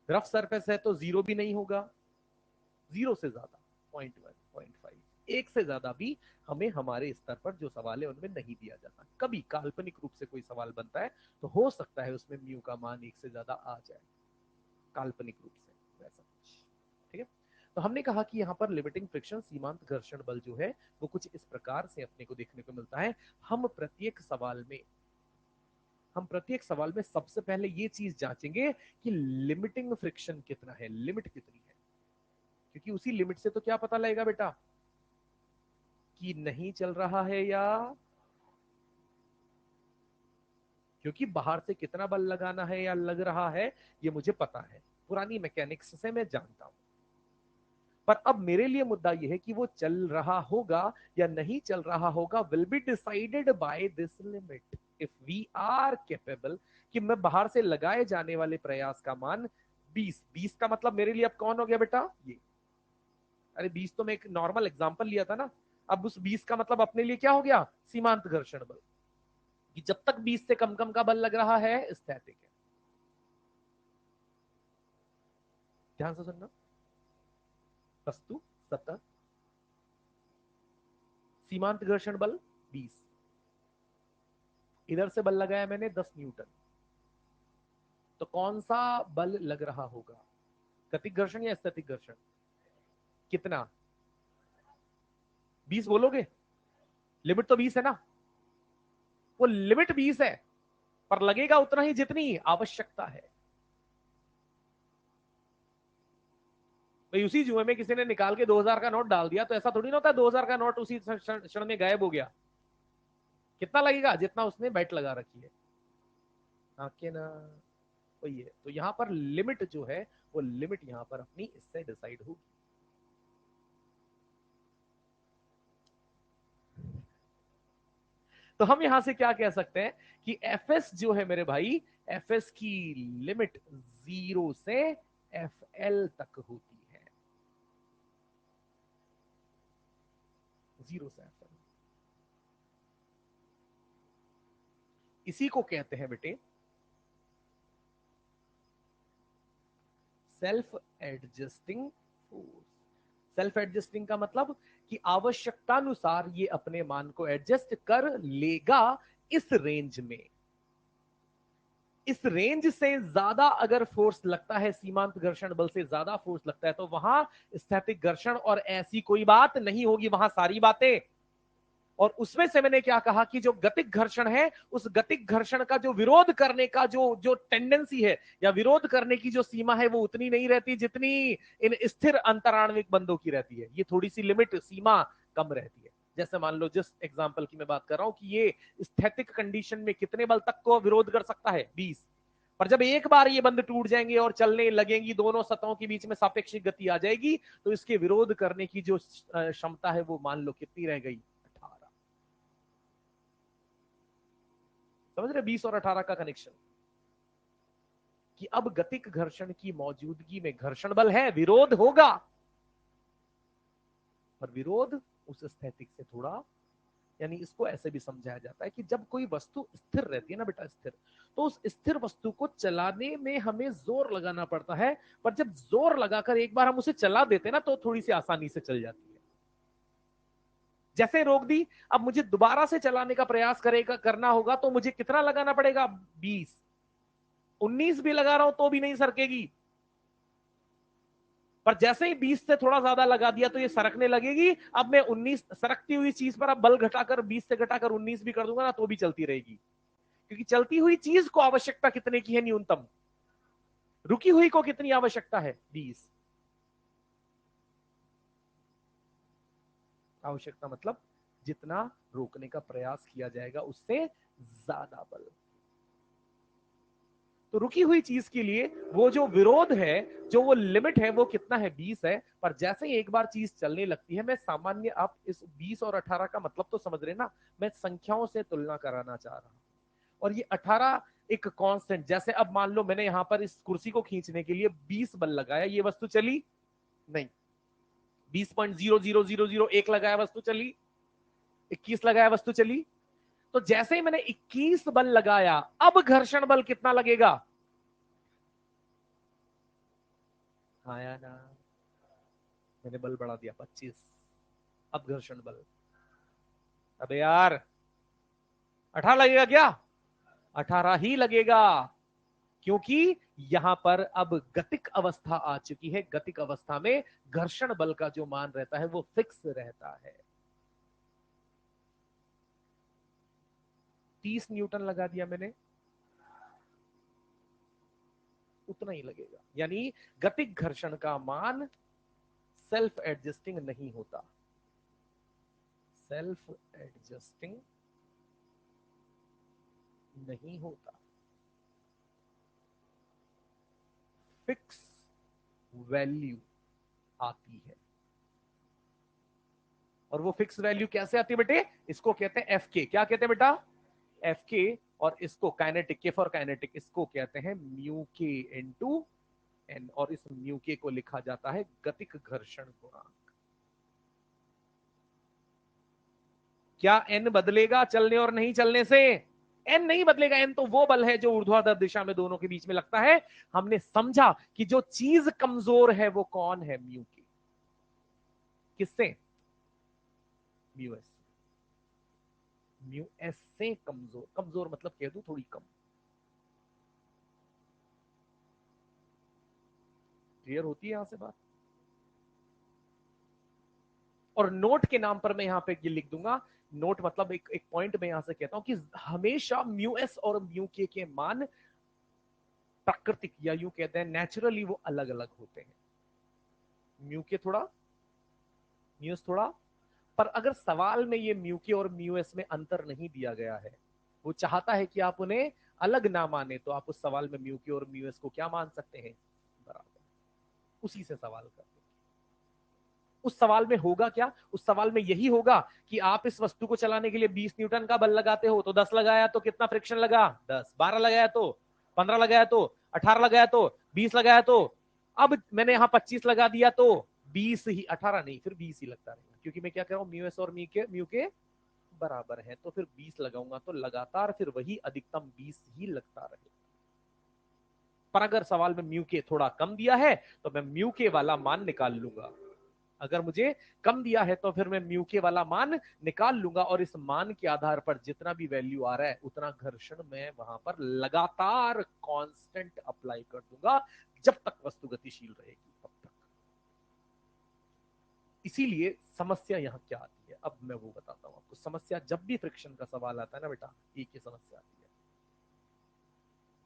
रफ सरफेस है तो जीरो भी नहीं होगा, जीरो से ज्यादा 0.1, 0.5, एक से ज्यादा भी हमें हमारे स्तर पर जो सवाल है उनमें नहीं दिया जाता। कभी काल्पनिक रूप से कोई सवाल बनता है तो हो सकता है उसमें म्यू का मान एक से ज्यादा आ जाए, काल्पनिक रूप से वैसा कुछ। ठीक है, तो हमने कहा कि यहाँ पर लिमिटिंग फ्रिक्शन, सीमांत घर्षण बल जो है वो कुछ इस प्रकार से अपने को देखने को मिलता है। हम प्रत्येक सवाल में सबसे पहले ये चीज जांचेंगे कि लिमिटिंग फ्रिक्शन कितना है, लिमिट कितनी है, क्योंकि उसी लिमिट से तो क्या पता लगेगा बेटा कि नहीं चल रहा है या, क्योंकि बाहर से कितना बल लगाना है या लग रहा है ये मुझे पता है, पुरानी मैकेनिक्स से मैं जानता हूं। पर अब मेरे लिए मुद्दा यह है कि वो चल रहा होगा या नहीं चल रहा होगा will be decided by this limit. If we are capable, कि मैं बाहर से लगाए जाने वाले प्रयास का मान 20, 20 का मतलब मेरे लिए अब कौन हो गया बेटा ये, अरे 20 तो मैं एक नॉर्मल एग्जांपल लिया था ना, अब उस 20 का मतलब अपने लिए क्या हो गया? सीमांत घर्षण बल, कि जब तक 20 से कम कम का बल लग रहा है स्थैतिक है। ध्यान से सुनना, वस्तु सतह, सीमांत घर्षण बल 20, इधर से बल लगाया मैंने 10 न्यूटन, तो कौन सा बल लग रहा होगा? गतिक घर्षण या स्थैतिक घर्षण? कितना? 20 बोलोगे? लिमिट तो 20 है ना, वो लिमिट 20 है, पर लगेगा उतना ही जितनी आवश्यकता है। भाई उसी जुए में किसी ने निकाल के 2000 का नोट डाल दिया तो ऐसा थोड़ी ना होता है 2000 का नोट उसी क्षण में गायब हो गया। कितना लगेगा? जितना उसने बेट लगा रखी है। हाँ कि ना, वही है। तो यहां पर लिमिट जो है वो लिमिट यहां पर अपनी इससे डिसाइड होगी। तो हम यहां से क्या कह सकते हैं कि एफ जो है मेरे भाई, एफ की लिमिट 0 से एफ तक होती है, 0 से एफ। इसी को कहते हैं बेटे self adjusting force. Self adjusting का मतलब कि आवश्यकतानुसार ये अपने मान को एडजस्ट कर लेगा इस रेंज में। इस रेंज से ज्यादा अगर फोर्स लगता है, सीमांत घर्षण बल से ज्यादा फोर्स लगता है, तो वहां स्थैतिक घर्षण और ऐसी कोई बात नहीं होगी, वहां सारी बातें। और उसमें से मैंने क्या कहा कि जो गतिक घर्षण है, उस गतिक घर्षण का जो विरोध करने का जो जो टेंडेंसी है या विरोध करने की जो सीमा है, वो उतनी नहीं रहती जितनी इन स्थिर अंतराण्विक बंधों की रहती है। ये थोड़ी सी लिमिट, सीमा कम रहती है। जैसे मान लो जिस एग्जाम्पल की मैं बात कर रहा हूं कि ये स्थैतिक कंडीशन में कितने बल तक को विरोध कर सकता है? 20। पर जब एक बार ये बंद टूट जाएंगे और चलने लगेंगी, दोनों सतहों के बीच में सापेक्षिक गति आ जाएगी, तो इसके विरोध करने की जो क्षमता है वो मान लो कितनी रह गई, 18। समझ रहे 20 और 18 का कनेक्शन, कि अब गतिक घर्षण की मौजूदगी में घर्षण बल है, विरोध होगा, पर विरोध उस स्थैतिक से थोड़ा, यानी इसको ऐसे भी समझाया जाता है कि जब कोई वस्तु स्थिर रहती है ना बेटा, स्थिर, तो उस स्थिर वस्तु को चलाने में हमें जोर लगाना पड़ता है, पर जब जोर लगाकर एक बार हम उसे चला देते हैं ना, तो थोड़ी सी आसानी से चल जाती है। जैसे रोक दी, अब मुझे दोबारा से चलाने का प्रयास करेगा करना होगा, तो मुझे कितना लगाना पड़ेगा, 20, 19 भी लगा रहा हूं तो भी नहीं सरकेगी, पर जैसे ही 20 से थोड़ा ज्यादा लगा दिया तो ये सरकने लगेगी। अब मैं 19 सरकती हुई चीज पर अब बल घटाकर 20 से घटाकर 19 भी कर दूंगा ना, तो भी चलती रहेगी, क्योंकि चलती हुई चीज को आवश्यकता कितने की है, न्यूनतम, रुकी हुई को कितनी आवश्यकता है, 20। आवश्यकता मतलब जितना रोकने का प्रयास किया जाएगा उससे ज्यादा बल। तो रुकी हुई चीज के लिए वो जो विरोध है, जो वो लिमिट है, वो कितना है, 20 है, पर जैसे ही एक बार चीज चलने लगती है, मैं सामान्य, आप इस 20 और 18 का मतलब तो समझ रहे ना, मैं संख्याओं से तुलना कराना चाह रहा हूं। और ये 18 एक कांस्टेंट, जैसे अब मान लो मैंने यहां पर इस कुर्सी को खींचने के लिए 20 बल लगाया, ये वस्तु चली नहीं, 20.00001 लगाया वस्तु चली, 21 लगाया वस्तु चली। तो जैसे ही मैंने 21 बल लगाया, अब घर्षण बल कितना लगेगा, आया ना, मैंने बल बढ़ा दिया 25, अब घर्षण बल, अबे यार 18 लगेगा क्या, 18 ही लगेगा, क्योंकि यहां पर अब गतिक अवस्था आ चुकी है। गतिक अवस्था में घर्षण बल का जो मान रहता है वो फिक्स रहता है। 30 न्यूटन लगा दिया मैंने, उतना ही लगेगा, यानी गतिक घर्षण का मान सेल्फ एडजस्टिंग नहीं होता, सेल्फ एडजस्टिंग नहीं होता, फिक्स वैल्यू आती है। और वो फिक्स वैल्यू कैसे आती है बेटे, इसको कहते हैं एफ के, क्या कहते हैं बेटा, एफ के, और इसको काइनेटिक, के फॉर काइनेटिक, इसको कहते हैं म्यू के इनटू एन, और इस म्यू के को लिखा जाता है गतिक घर्षण गुणांक। क्या एन बदलेगा चलने और नहीं चलने से, एन नहीं बदलेगा, एन तो वो बल है जो ऊर्ध्वाधर दिशा में दोनों के बीच में लगता है। हमने समझा कि जो चीज कमजोर है वो कौन है, म्यू के, किससे, म्यू एस, म्यू एस से कमजोर, कमजोर मतलब कह दू थोड़ी कम। क्लियर होती है यहां से बात। और नोट के नाम पर मैं यहां पे ये लिख दूंगा, नोट मतलब एक एक पॉइंट मैं यहां से कहता हूं कि हमेशा म्यू एस और म्यू के मान प्राकृतिक, या यूं कहते हैं नेचुरली, वो अलग अलग होते हैं। म्यू के थोड़ा, म्यू एस थोड़ा, पर अगर सवाल में ये म्यू के और म्यू एस में अंतर नहीं दिया गया है, वो चाहता है कि आप उन्हें अलग ना माने, तो आप उस सवाल में म्यू के और म्यू एस को क्या मान सकते हैं, बराबर, उसी से सवाल करते हैं। उस सवाल में होगा क्या, उस सवाल में यही होगा कि आप इस वस्तु को चलाने के लिए 20 न्यूटन का बल लगाते हो, तो 10 लगाया तो कितना फ्रिक्शन लगा, 10, 12 लगाया तो 15 लगाया तो 18 लगाया तो 20 लगाया तो, अब मैंने यहां 25 लगा दिया तो 20 ही, 18 नहीं, फिर 20 ही लगता रहेगा, क्योंकि मैं क्या कह रहा हूं, म्यू एस और म्यू के बराबर है, तो फिर 20 लगाऊंगा तो लगातार फिर वही अधिकतम 20 ही लगता रहेगा। पर अगर सवाल में म्यू के थोड़ा कम दिया है, तो मैं म्यू के वाला मान निकाल लूंगा। अगर मुझे कम दिया है तो फिर मैं म्यू के वाला मान निकाल लूंगा, और इस मान के आधार पर जितना भी वैल्यू आ रहा है उतना घर्षण मैं वहां पर लगातार कांस्टेंट अप्लाई कर दूंगा, जब तक वस्तु गतिशील रहेगी तब तक। इसीलिए समस्या यहां क्या आती है, अब मैं वो बताता हूं आपको। समस्या जब भी फ्रिक्शन का सवाल आता है ना बेटा, एक ही समस्या आती है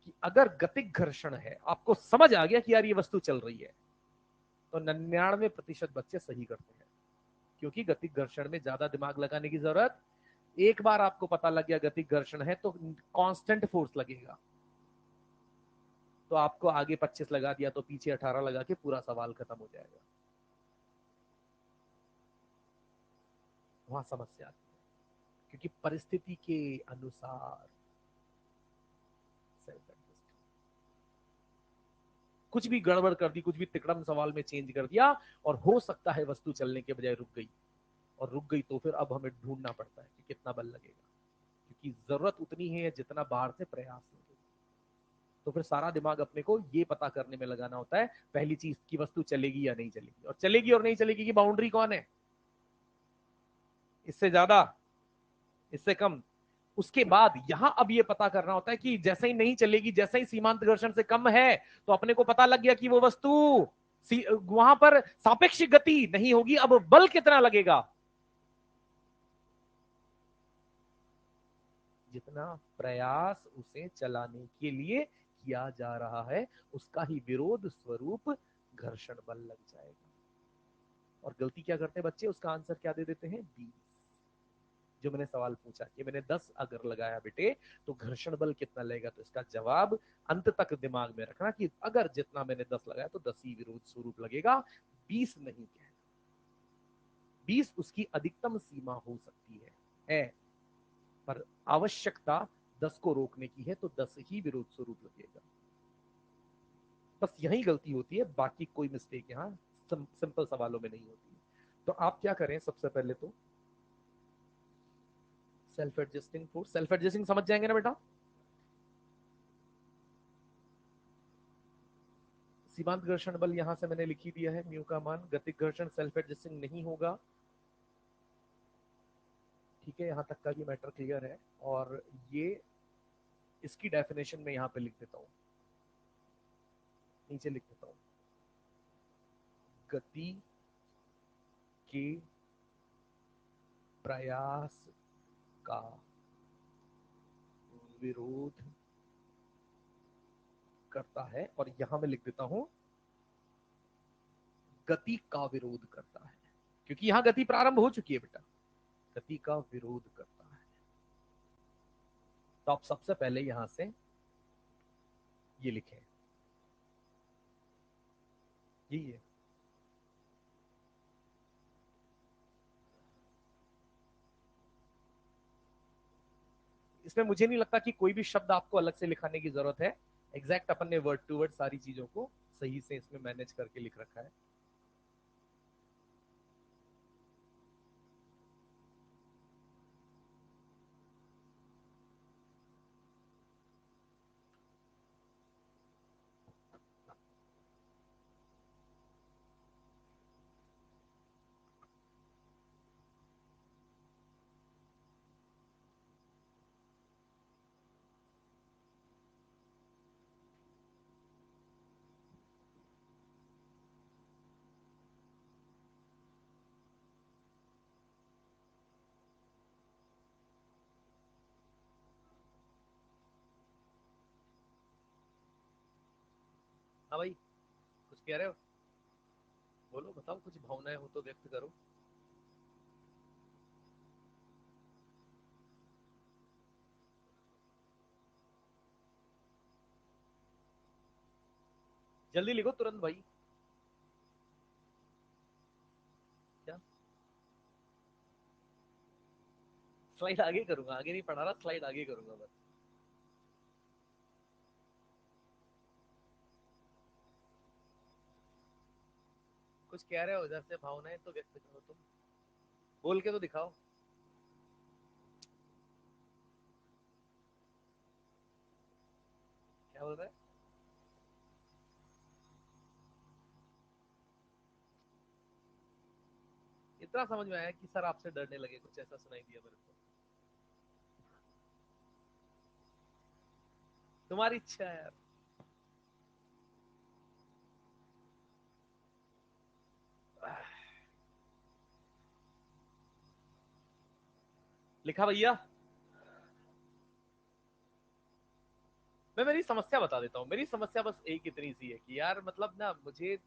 कि अगर गतिक घर्षण है, आपको समझ आ गया कि यार ये वस्तु चल रही है, तो 99% बच्चे सही करते हैं, क्योंकि गतिक घर्षण में ज्यादा दिमाग लगाने की जरूरत, एक बार आपको पता लग गया गतिक घर्षण है तो कांस्टेंट फोर्स लगेगा। तो आपको आगे 25 लगा दिया तो पीछे 18 लगा के पूरा सवाल खत्म हो जाएगा। वहां समस्या आती है, क्योंकि परिस्थिति के अनुसार सेल्फ एडजस्ट, कुछ भी गड़बड़ कर दी, कुछ भी तिकड़म सवाल में चेंज कर दिया, और हो सकता है वस्तु चलने के बजाय रुक गई, और रुक गई तो फिर अब हमें ढूंढना पड़ता है कि कितना बल लगेगा, क्योंकि जरूरत उतनी है जितना बाहर से प्रयास लगेगा। तो फिर सारा दिमाग अपने को ये पता करने में लगाना होता है, पहली चीज की वस्तु चलेगी या नहीं चलेगी, और चलेगी और नहीं चलेगी की बाउंड्री कौन है, इससे ज्यादा, इससे कम। उसके बाद यहां अब ये पता करना होता है कि जैसे ही नहीं चलेगी, जैसे ही सीमांत घर्षण से कम है, तो अपने को पता लग गया कि वो वस्तु वहां पर सापेक्ष गति नहीं होगी, अब बल कितना लगेगा, जितना प्रयास उसे चलाने के लिए किया जा रहा है उसका ही विरोध स्वरूप घर्षण बल लग जाएगा। और गलती क्या करते हैं बच्चे, उसका आंसर क्या दे देते हैं, 20। जो मैंने सवाल पूछा कि मैंने 10 अगर लगाया बेटे तो घर्षण बल कितना लगेगा, तो इसका जवाब अंत तक दिमाग में रखना कि अगर जितना मैंने 10 लगाया तो 10 ही विरोध स्वरूप लगेगा, 20 नहीं है। 20 उसकी अधिकतम सीमा हो सकती है, पर आवश्यकता 10 को रोकने की है, तो 10 ही विरोध स्वरूप लगेगा। बस यही गलती होती है, बाकी कोई मिस्टेक यहाँ सिंपल सवालों में नहीं होती है। तो आप क्या करें, सबसे पहले तो self adjusting force, self adjusting समझ जाएंगे ना बेटा। सीमांत घर्षण बल यहां से मैंने लिख ही दिया है, म्यू का मान, गतिक घर्षण सेल्फ एडजस्टिंग नहीं होगा, ठीक है, यहां तक का ये मैटर क्लियर है। और ये इसकी डेफिनेशन में यहां पे लिख देता हूं, नीचे लिख देता हूं, गति के प्रयास का विरोध करता है, और यहां मैं लिख देता हूं गति का विरोध करता है, क्योंकि यहां गति प्रारंभ हो चुकी है बेटा, गति का विरोध करता है। तो आप सबसे पहले यहां से ये लिखें, यही है। इसमें मुझे नहीं लगता कि कोई भी शब्द आपको अलग से लिखाने की जरूरत है, एग्जैक्ट अपन ने वर्ड टू वर्ड सारी चीजों को सही से इसमें मैनेज करके लिख रखा है। हाँ भाई, कुछ कह रहे हो, बोलो, बताओ, कुछ भावनाएं हो तो व्यक्त करो। जल्दी लिखो तुरंत भाई। क्या, स्लाइड आगे करूंगा, आगे नहीं पढ़ा रहा, स्लाइड आगे करूंगा बस। कुछ कह रहे हो उधर से, भावनाएं तो व्यक्त करो तुम, बोल के तो दिखाओ। क्या बोल रहा है, इतना समझ में आया कि सर आपसे डरने लगे, कुछ ऐसा सुनाई दिया मेरे को। तुम्हारी इच्छा है यार। लिखा भैया। मैं मेरी समस्या बता देता हूँ, मेरी समस्या बस एक इतनी सी है कि यार मतलब ना मुझे,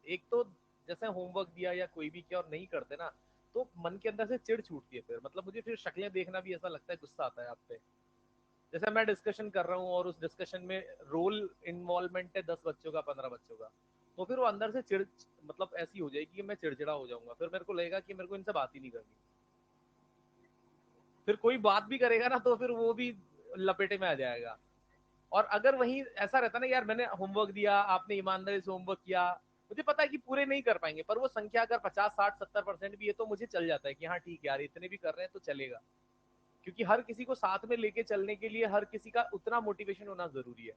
एक तो जैसे होमवर्क दिया या कोई भी किया और नहीं करते ना, तो मन के अंदर से चिढ़ छूटती है, फिर मतलब मुझे फिर शक्लें देखना भी ऐसा लगता है, गुस्सा आता है आप पे। जैसे मैं डिस्कशन कर रहा हूँ और उस डिस्कशन में रोल इन्वॉल्वमेंट है 10 बच्चों का, 15 बच्चों का, तो फिर वो अंदर से चिड़, मतलब ऐसी हो जाएगी कि मैं चिड़चिड़ा हो जाऊंगा, फिर मेरे को लगेगा कि मेरे को इनसे बात ही नहीं करनी। फिर कोई बात भी करेगा ना तो फिर वो भी लपेटे में आ जाएगा। और अगर वहीं ऐसा रहता ना, यार मैंने होमवर्क दिया, आपने ईमानदारी से होमवर्क किया, मुझे पता है कि पूरे नहीं कर पाएंगे, पर वो संख्या अगर 50, 60, 70% भी है तो मुझे चल जाता है कि हाँ ठीक है यार, इतने भी कर रहे हैं तो चलेगा। क्योंकि हर किसी को साथ में लेके चलने के लिए हर किसी का उतना मोटिवेशन होना जरूरी है।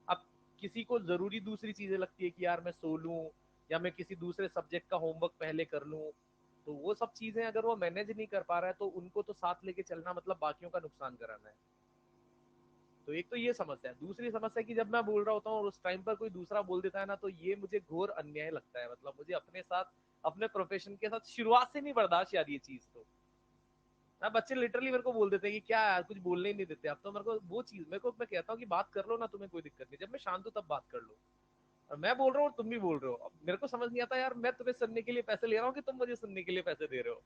अब किसी को जरूरी दूसरी चीजें लगती है कि यार मैं सो लूं, या मैं किसी दूसरे सब्जेक्ट का होमवर्क पहले कर लूं, तो वो सब चीजें अगर वो मैनेज नहीं कर पा रहा है तो उनको तो साथ लेके चलना मतलब बाकियों का नुकसान कराना है। तो एक तो ये समस्या है। दूसरी समस्या कि जब मैं बोल रहा होता हूँ और उस टाइम पर कोई दूसरा बोल देता है ना, तो ये मुझे घोर अन्याय लगता है। मतलब मुझे अपने साथ, अपने प्रोफेशन के साथ शुरुआत से नहीं बर्दाश्त यार ये चीज। तो ना बच्चे लिटरली मेरे को बोल देते हैं कि क्या यार कुछ बोलने ही नहीं देते। अब तो मेरे को वो चीज, मेरे को, मैं कहता हूँ कि बात कर लो ना, तुम्हें कोई दिक्कत नहीं, जब मैं शांत हूँ तब बात कर लो। और मैं बोल रहा हूँ तुम भी बोल रहे हो, अब मेरे को समझ नहीं आता यार, मैं तुम्हें सुनने के लिए पैसे ले रहा हूँ कि तुम मुझे सुनने के लिए पैसे दे रहे हो।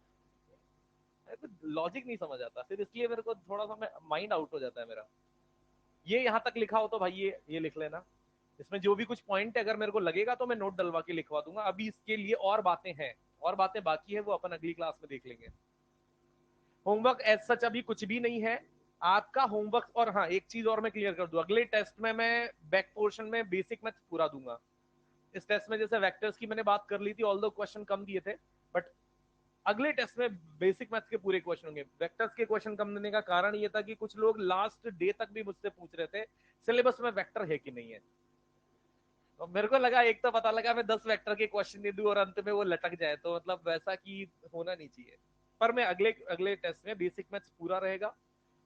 लॉजिक नहीं समझ आता, फिर इसलिए मेरे को थोड़ा सा माइंड आउट हो जाता है मेरा। ये यहाँ तक लिखा हो तो भाई ये लिख लेना, इसमें जो भी कुछ पॉइंट है अगर मेरे को लगेगा तो मैं नोट डलवा के लिखवा दूंगा। अभी इसके लिए और बातें हैं, और बातें बाकी है, वो अपन अगली क्लास में देख लेंगे। होमवर्क एज सच अभी कुछ भी नहीं है आपका होमवर्क। और हाँ एक चीज और मैं क्लियर कर दूं, अगले टेस्ट में मैं बैक पोर्शन में बेसिक मैथ्स पूरा दूंगा। इस टेस्ट में जैसे वेक्टर्स की मैंने बात कर ली थी, ऑल दो क्वेश्चन कम दिए थे, बट अगले टेस्ट में बेसिक मैथ्स के पूरे क्वेश्चन होंगे। वेक्टर्स के क्वेश्चन कम देने का कारण ये था कि कुछ लोग लास्ट डे तक भी मुझसे पूछ रहे थे सिलेबस में वेक्टर है कि नहीं है। तो मेरे को लगा, एक तो पता लगा मैं 10 वेक्टर के क्वेश्चन दे दूं और अंत में वो लटक जाए, तो मतलब वैसा की होना नहीं चाहिए। पर मैं अगले अगले टेस्ट में बेसिक मैथ्स पूरा रहेगा,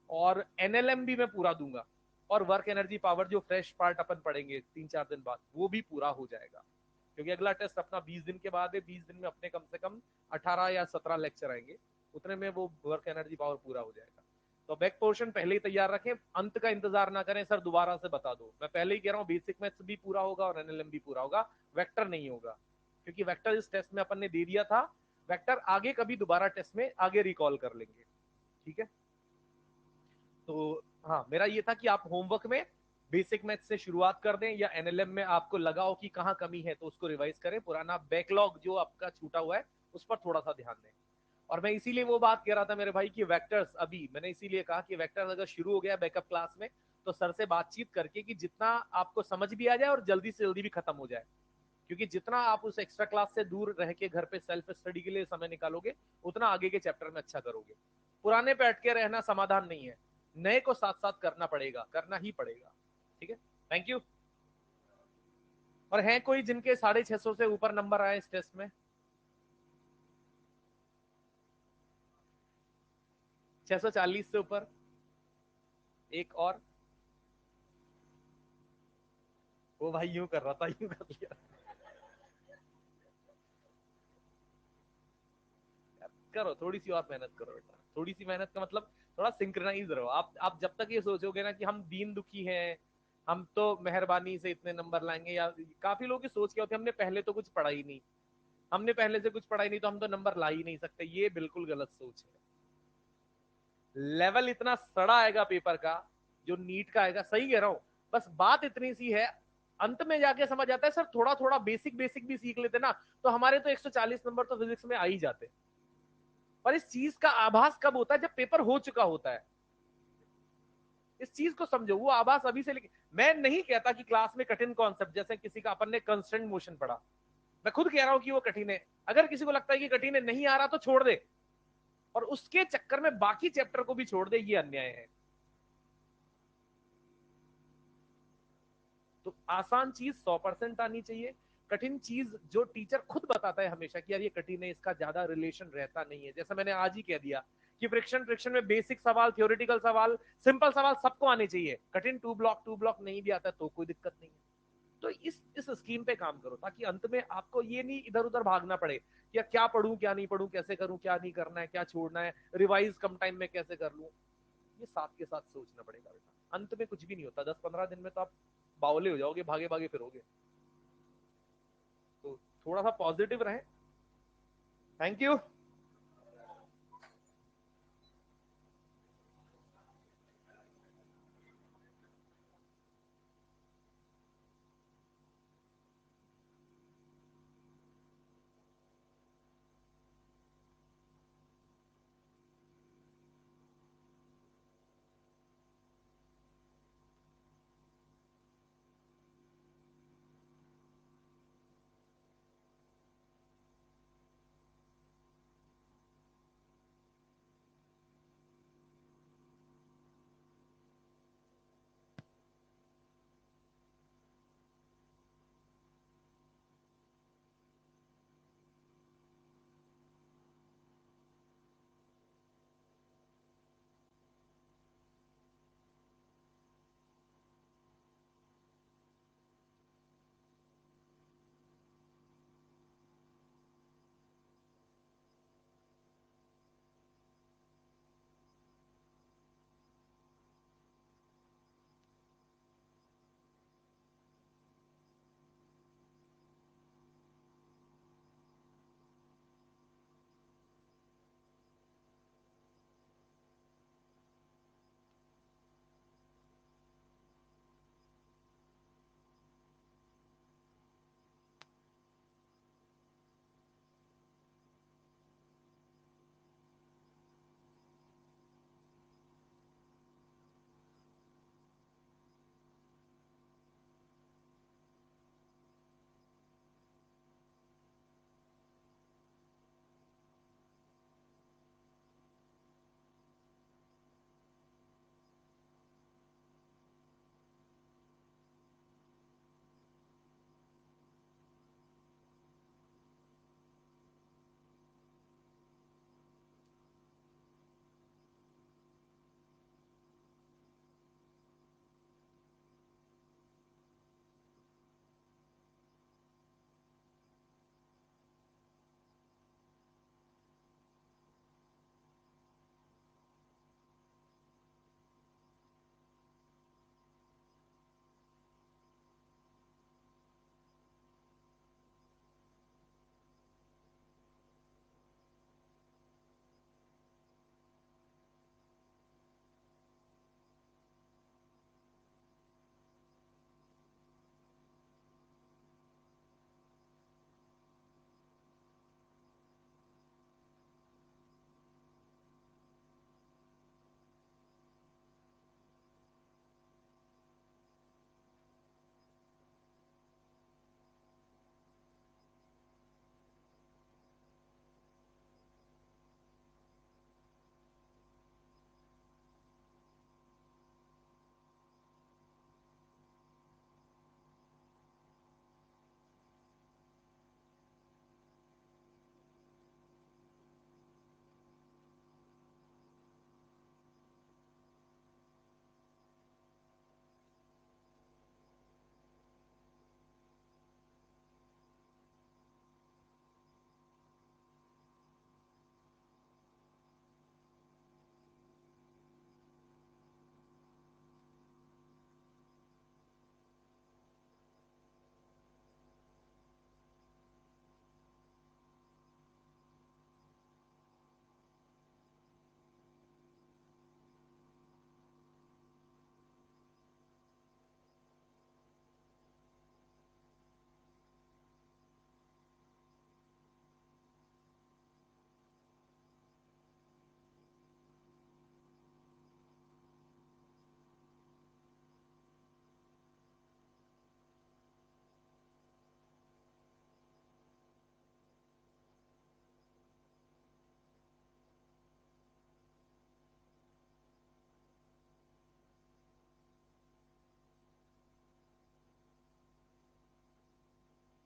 और एनएलएम भी मैं पूरा दूंगा, और वर्क एनर्जी पावर जो फ्रेश पार्ट अपन पढ़ेंगे 3-4 दिन बाद वो भी पूरा हो जाएगा। क्योंकि अगला टेस्ट अपना 20 दिन के बाद है, 20 दिन में अपने कम से कम 18 या 17 लेक्चर आएंगे, उतने में वो वर्क एनर्जी पावर पूरा हो जाएगा। तो बैक पोर्शन पहले ही तैयार रखें, अंत का इंतजार ना करें सर दोबारा से बता दो। मैं पहले ही कह रहा हूँ बेसिक मैथ्स भी पूरा होगा और एनएलएम भी पूरा होगा, वेक्टर नहीं होगा। क्योंकि वेक्टर इस टेस्ट में अपन ने दे दिया था, वेक्टर आगे कभी दोबारा टेस्ट में आगे रिकॉल कर लेंगे। ठीक है। तो हाँ मेरा ये था कि आप होमवर्क में बेसिक मैथ से शुरुआत कर दें, या एनएलएम में आपको लगा हो कि कहाँ कमी है तो उसको रिवाइज करें, पुराना बैकलॉग जो आपका छूटा हुआ है उस पर थोड़ा सा ध्यान दें। और मैं इसीलिए वो बात कह रहा था मेरे भाई कि वेक्टर्स, अभी मैंने इसीलिए कहा कि वेक्टर्स अगर शुरू हो गया बैकअप क्लास में तो सर से बातचीत करके कि जितना आपको समझ भी आ जाए और जल्दी से जल्दी भी खत्म हो जाए। क्योंकि जितना आप उस एक्स्ट्रा क्लास से दूर रह के घर पे सेल्फ स्टडी के लिए समय निकालोगे उतना आगे के चैप्टर में अच्छा करोगे। पुराने पे अटके रहना समाधान नहीं है, नए को साथ साथ करना पड़ेगा, करना ही पड़ेगा। ठीक है। Thank you. और हैं कोई जिनके 650 से ऊपर नंबर आए इस टेस्ट में? 640 से ऊपर? एक और? वो भाई यूं कर रहा था, यूं कर लिया। करो थोड़ी सी और मेहनत करो बेटा, थोड़ी सी मेहनत का मतलब थोड़ा सिंक्रोनाइज रहो। आप जब तक ये सोचोगे ना कि हम दीन दुखी हैं, हम तो मेहरबानी से इतने नंबर लाएंगे, या काफी लोग की सोच क्या होती है हमने पहले तो कुछ पढ़ा ही नहीं, हमने पहले से कुछ पढ़ा ही नहीं तो हम तो नंबर ला ही नहीं सकते, ये बिल्कुल गलत सोच है। लेवल इतना सड़ा आएगा पेपर का जो नीट का आएगा, सही कह रहा हूं। बस बात इतनी सी है, अंत में जाके समझ आता है सर थोड़ा थोड़ा बेसिक बेसिक भी सीख लेते ना तो हमारे तो 140 नंबर तो फिजिक्स में आ ही जाते। पर इस चीज का आभास कब होता है? जब पेपर हो चुका होता है। इस चीज को समझो, वो आभास अभी से लेके, मैं नहीं कहता कि क्लास में कठिन कॉन्सेप्ट जैसे किसी का अपन ने कंस्टेंट मोशन पढ़ा, मैं खुद कह रहा हूं कि वो कठिन है। अगर किसी को लगता है कि कठिन है, नहीं आ रहा तो छोड़ दे, और उसके चक्कर में बाकी चैप्टर को भी छोड़ दे, ये अन्याय है। तो आसान चीज 100% आनी चाहिए। कठिन चीज जो टीचर खुद बताता है हमेशा कि यार ये कठिन है, इसका ज्यादा रिलेशन रहता नहीं है, जैसा मैंने आज ही कह दिया कि फ्रिक्शन फ्रिक्शन में बेसिक सवाल, थ्योरेटिकल सवाल, सिंपल सवाल सबको आने चाहिए। कठिन टू ब्लॉक नहीं भी आता तो कोई दिक्कत नहीं है। तो इस स्कीम पे काम करो ताकि अंत में आपको ये नहीं इधर उधर भागना पड़े कि यार क्या पढ़ूं क्या नहीं पढ़ूं, कैसे करूं, क्या नहीं करना है, क्या छोड़ना है, रिवाइज कम टाइम में कैसे कर लूं। ये साथ के साथ सोचना पड़ेगा बेटा, अंत में कुछ भी नहीं होता। 10-15 दिन में तो आप बावले हो जाओगे, भागे भागे फिरोगे। तो थोड़ा सा पॉजिटिव रहे। Thank you.